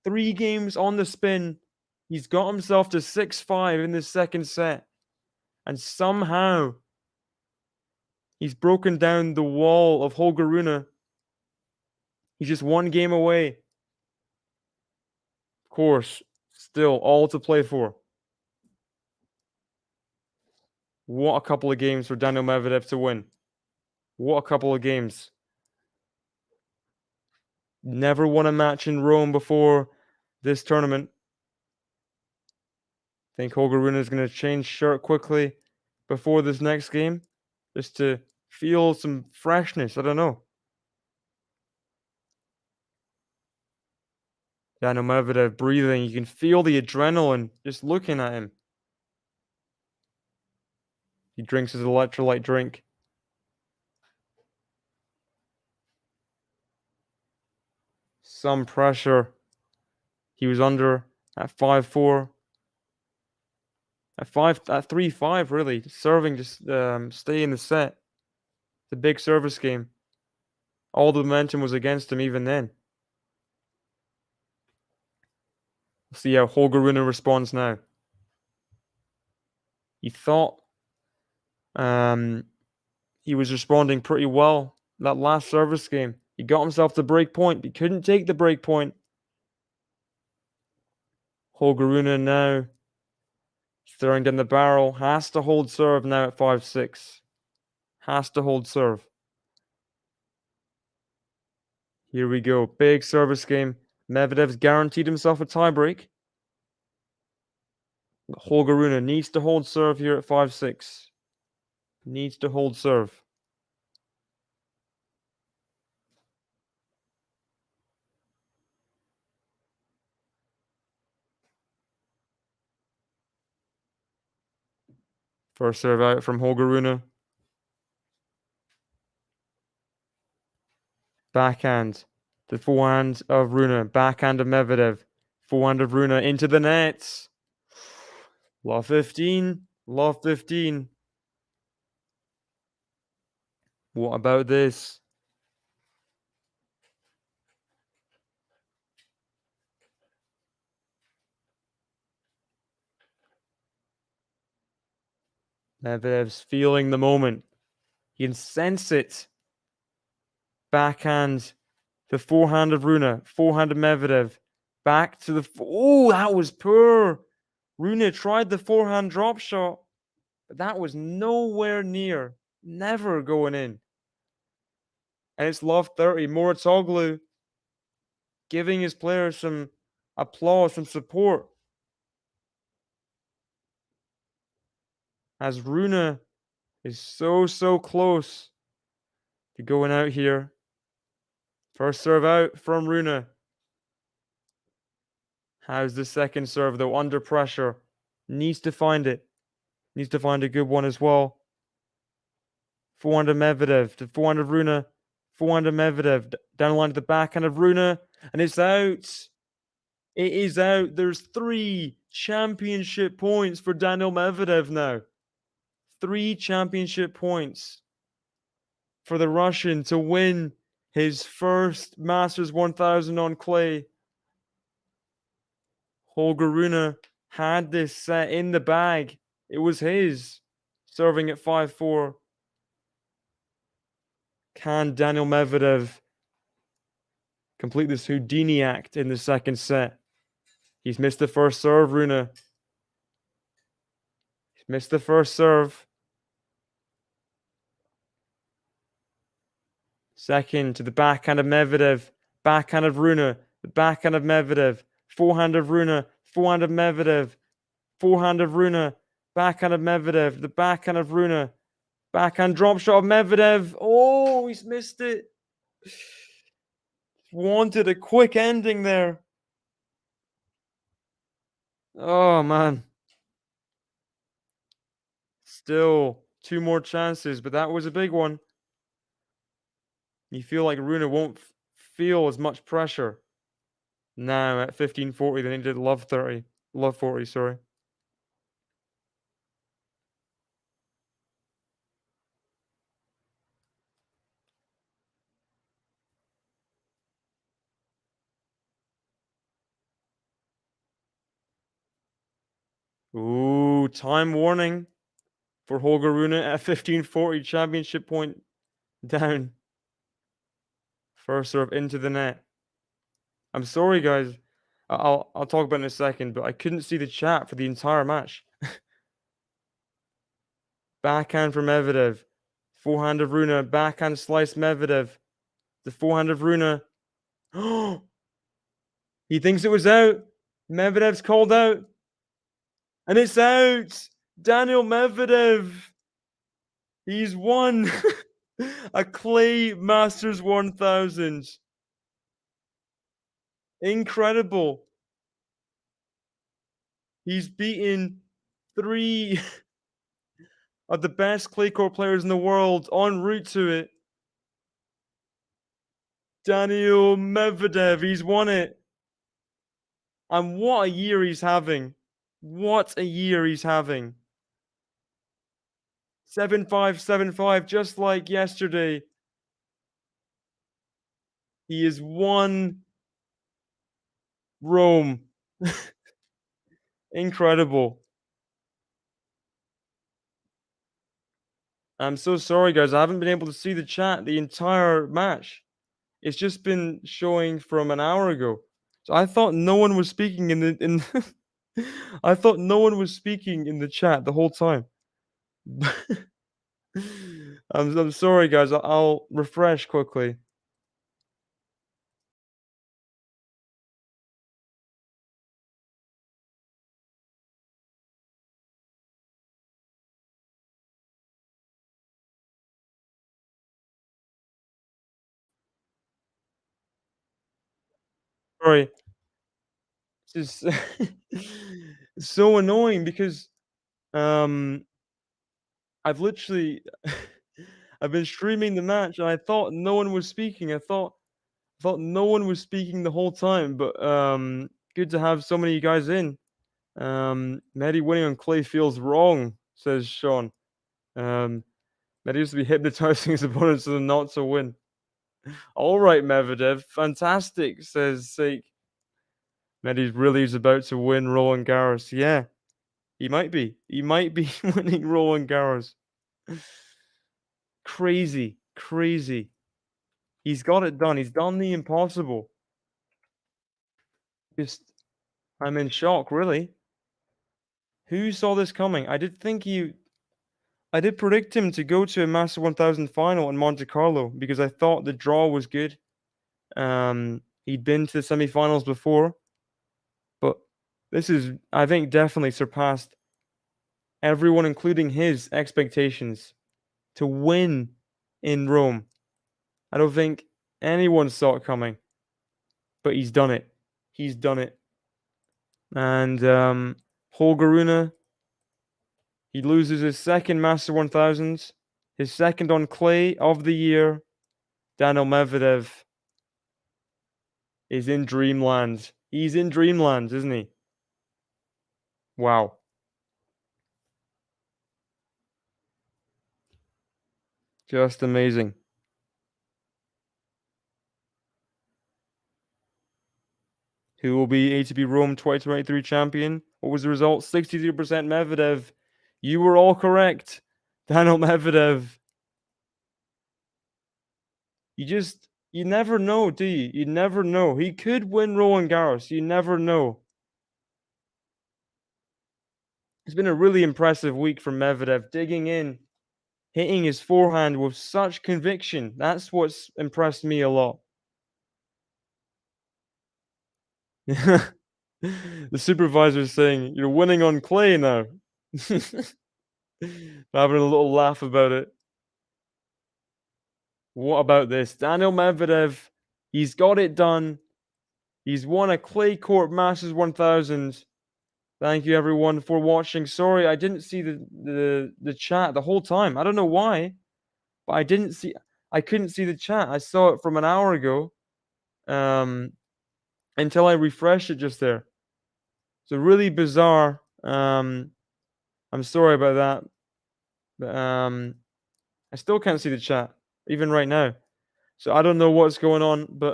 3 games on the spin. He's got himself to 6-5 in the second set. And somehow he's broken down the wall of Holger Rune. He's just 1 game away. Of course, still all to play for. What a couple of games for Daniil Medvedev to win. What a couple of games. Never won a match in Rome before this tournament. I think Holger Rune is going to change shirt quickly before this next game, just to feel some freshness. I don't know. Daniil Medvedev breathing. You can feel the adrenaline just looking at him. He drinks his electrolyte drink. Some pressure. He was under at 5-4. At 3-5, really. Serving just stay in the set. It's a big service game. All the momentum was against him even then. We'll see how Holger Rune responds now. He thought he was responding pretty well that last service game. He got himself the break point. He couldn't take the break point. Holger Rune now staring down the barrel. Has to hold serve now at 5-6. Has to hold serve. Here we go. Big service game. Medvedev's guaranteed himself a tiebreak. Holger Rune needs to hold serve here at 5-6. Needs to hold serve. First serve out from Holger Rune. Backhand. The forehand of Rune. Backhand of Medvedev. Forehand of Rune into the nets. Love 15. Love 15. What about this? Medvedev's feeling the moment. He can sense it. Backhand. The forehand of Rune. Forehand of Medvedev. Back to the... Oh, that was poor. Rune tried the forehand drop shot, but that was nowhere near. Never going in. And it's love 30. Moratoglu giving his players some applause, some support. As Rune is so close to going out here. First serve out from Rune. How's the second serve though? Under pressure. Needs to find it. Needs to find a good one as well. Forehand of Medvedev to forehand of Rune. Forehand of Medvedev. Down the line to the backhand of Rune. And it's out. It is out. There's 3 championship points for Daniil Medvedev now. 3 championship points for the Russian to win his first Masters 1000 on clay. Holger Rune had this set in the bag. It was his. Serving at 5-4. Can Daniil Medvedev complete this Houdini act in the second set? He's missed the first serve, Rune. He's missed the first serve. Second to the backhand of Medvedev. Backhand of Rune. The backhand of Medvedev. Forehand of Rune. Forehand of Medvedev. Forehand of Rune. Backhand of Medvedev. The backhand of Rune. Backhand drop shot of Medvedev. Oh, he's missed it. Wanted a quick ending there. Oh, man. Still 2 more chances, but that was a big one. You feel like Rune won't feel as much pressure now at 1540 than he did Love 30. Love 40, sorry. Ooh, time warning for Holger Rune at 1540, championship point down. First serve into the net. I'm sorry, guys. I'll talk about it in a second, but I couldn't see the chat for the entire match. Backhand from Medvedev. Forehand of Rune. Backhand slice Medvedev. The forehand of Rune. He thinks it was out. Medvedev's called out. And it's out. Daniil Medvedev. He's won a Clay Masters 1000. Incredible. He's beaten 3 of the best clay court players in the world en route to it. Daniil Medvedev, he's won it. And what a year he's having. What a year he's having. 7-5, 7-5, just like yesterday. He has won Rome. Incredible. I'm so sorry, guys. I haven't been able to see the chat the entire match. It's just been showing from an hour ago. So I thought no one was speaking in I thought no one was speaking in the chat the whole time. I'm sorry, guys. I'll refresh quickly. Sorry. This is so annoying because um I've literally I've been streaming the match and I thought no one was speaking. I thought no one was speaking the whole time, but good to have so many of you guys in. Mehdi winning on clay feels wrong, says Sean. Mehdi used to be hypnotizing his opponents so not to win. All right, Medvedev, fantastic, says Sake. Mehdi really is about to win Roland Garros. Yeah, he might be. He might be winning Roland Garros. Crazy, crazy. He's got it done. He's done the impossible. Just, I'm in shock, really. Who saw this coming? I did predict him to go to a Master 1000 final in Monte Carlo because I thought the draw was good. He'd been to the semifinals before, but this is, I think, definitely surpassed everyone, including his expectations to win in Rome. I don't think anyone saw it coming, but he's done it. He's done it. And Holger Rune, he loses his second Master 1000s, his second on clay of the year. Daniil Medvedev is in dreamland. He's in dreamland, isn't he? Wow. Just amazing. Who will be ATP Rome 2023 champion? What was the result? 63% Medvedev. You were all correct. Daniil Medvedev. You never know, do you? You never know. He could win Roland Garros. You never know. It's been a really impressive week from Medvedev, digging in, hitting his forehand with such conviction. That's what's impressed me a lot. The supervisor's saying, "You're winning on clay now." Having a little laugh about it. What about this? Daniil Medvedev, he's got it done. He's won a clay court Masters 1000. Thank you everyone for watching. Sorry, I didn't see the chat the whole time. I don't know why, but I couldn't see the chat. I saw it from an hour ago. Until I refreshed it just there. So really bizarre. I'm sorry about that. But I still can't see the chat, even right now. So I don't know what's going on, but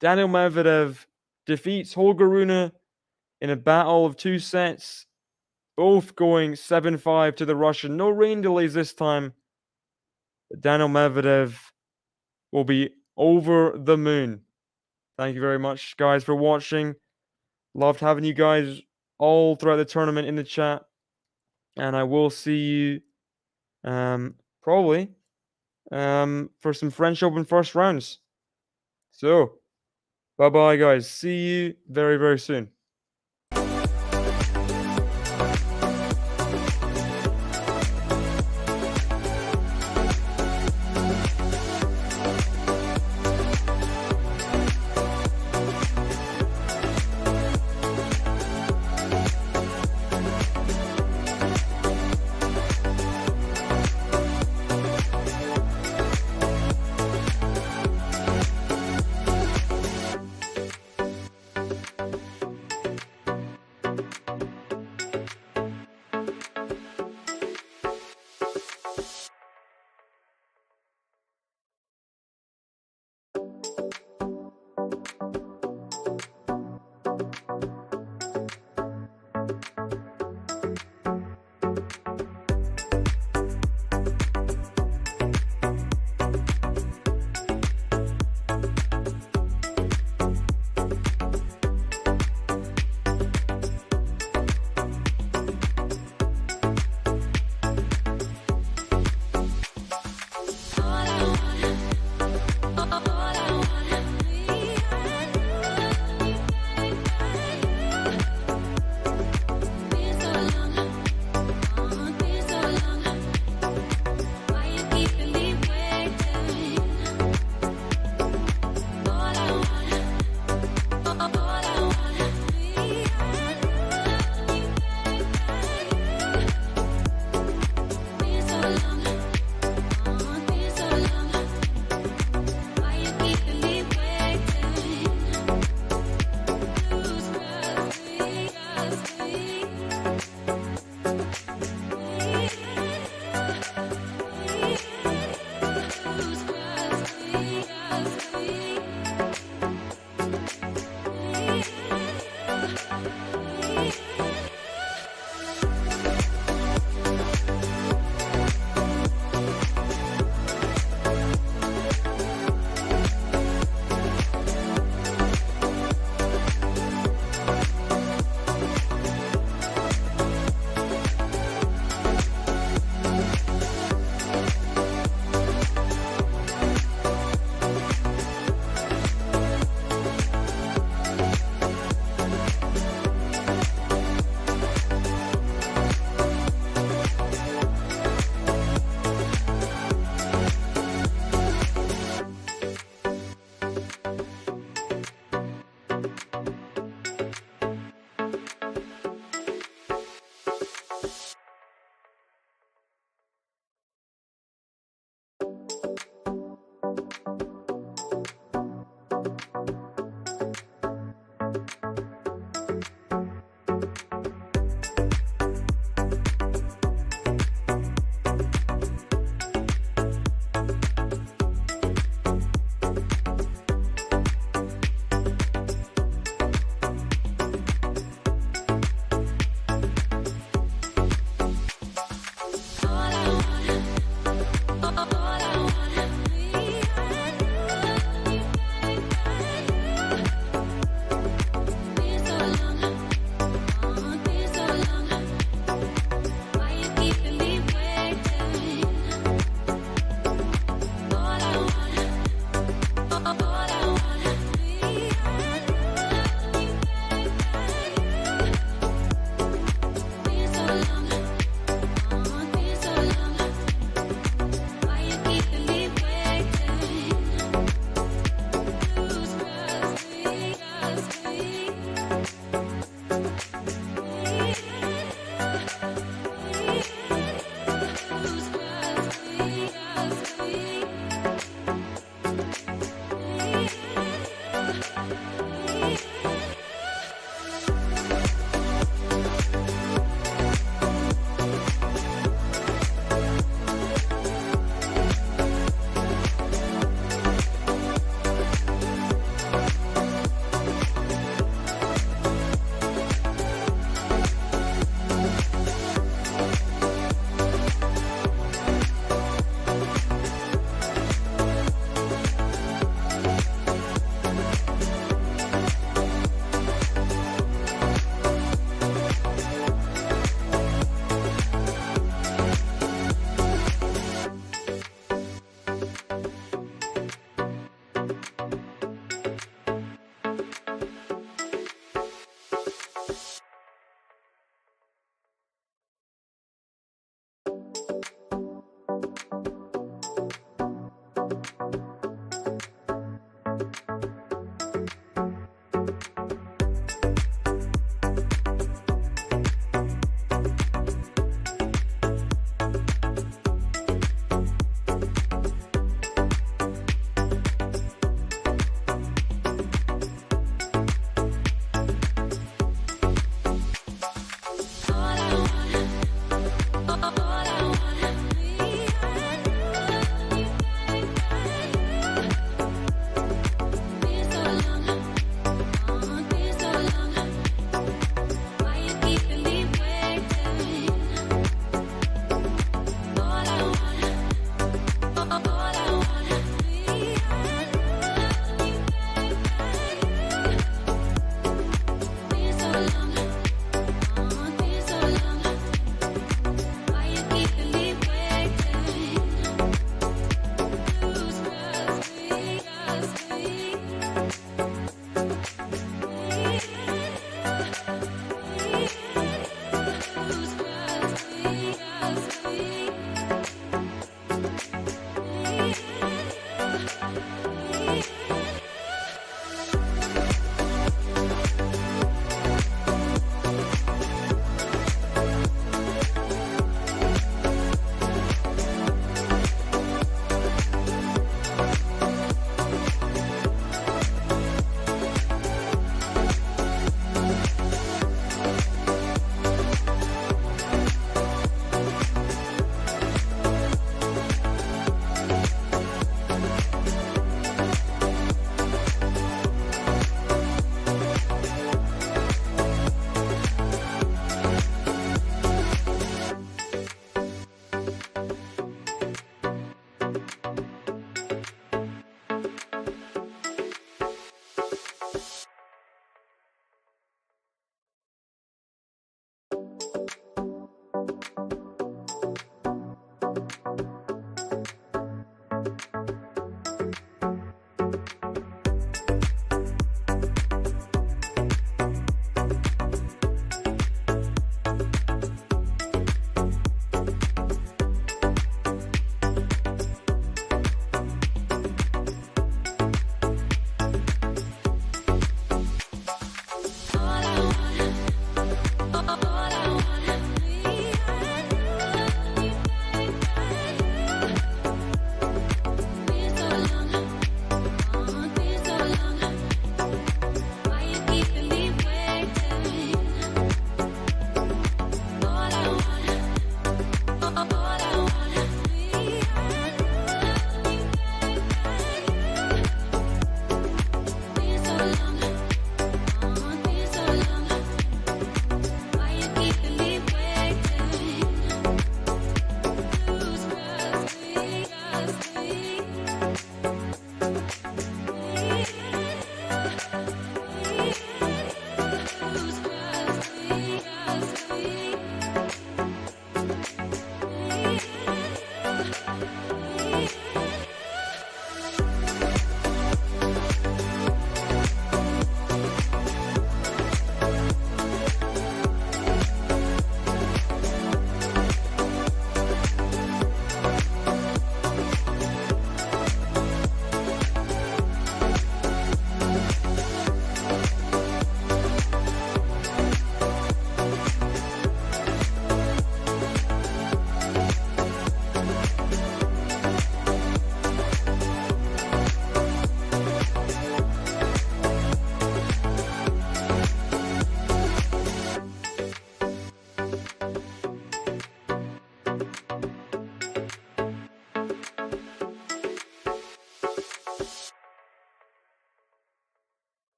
Daniil Medvedev defeats Holger Rune in a battle of 2 sets, both going 7-5 to the Russian. No rain delays this time. But Daniil Medvedev will be over the moon. Thank you very much, guys, for watching. Loved having you guys all throughout the tournament in the chat. And I will see you probably for some French Open first rounds. So, bye-bye, guys. See you very, very soon.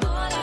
all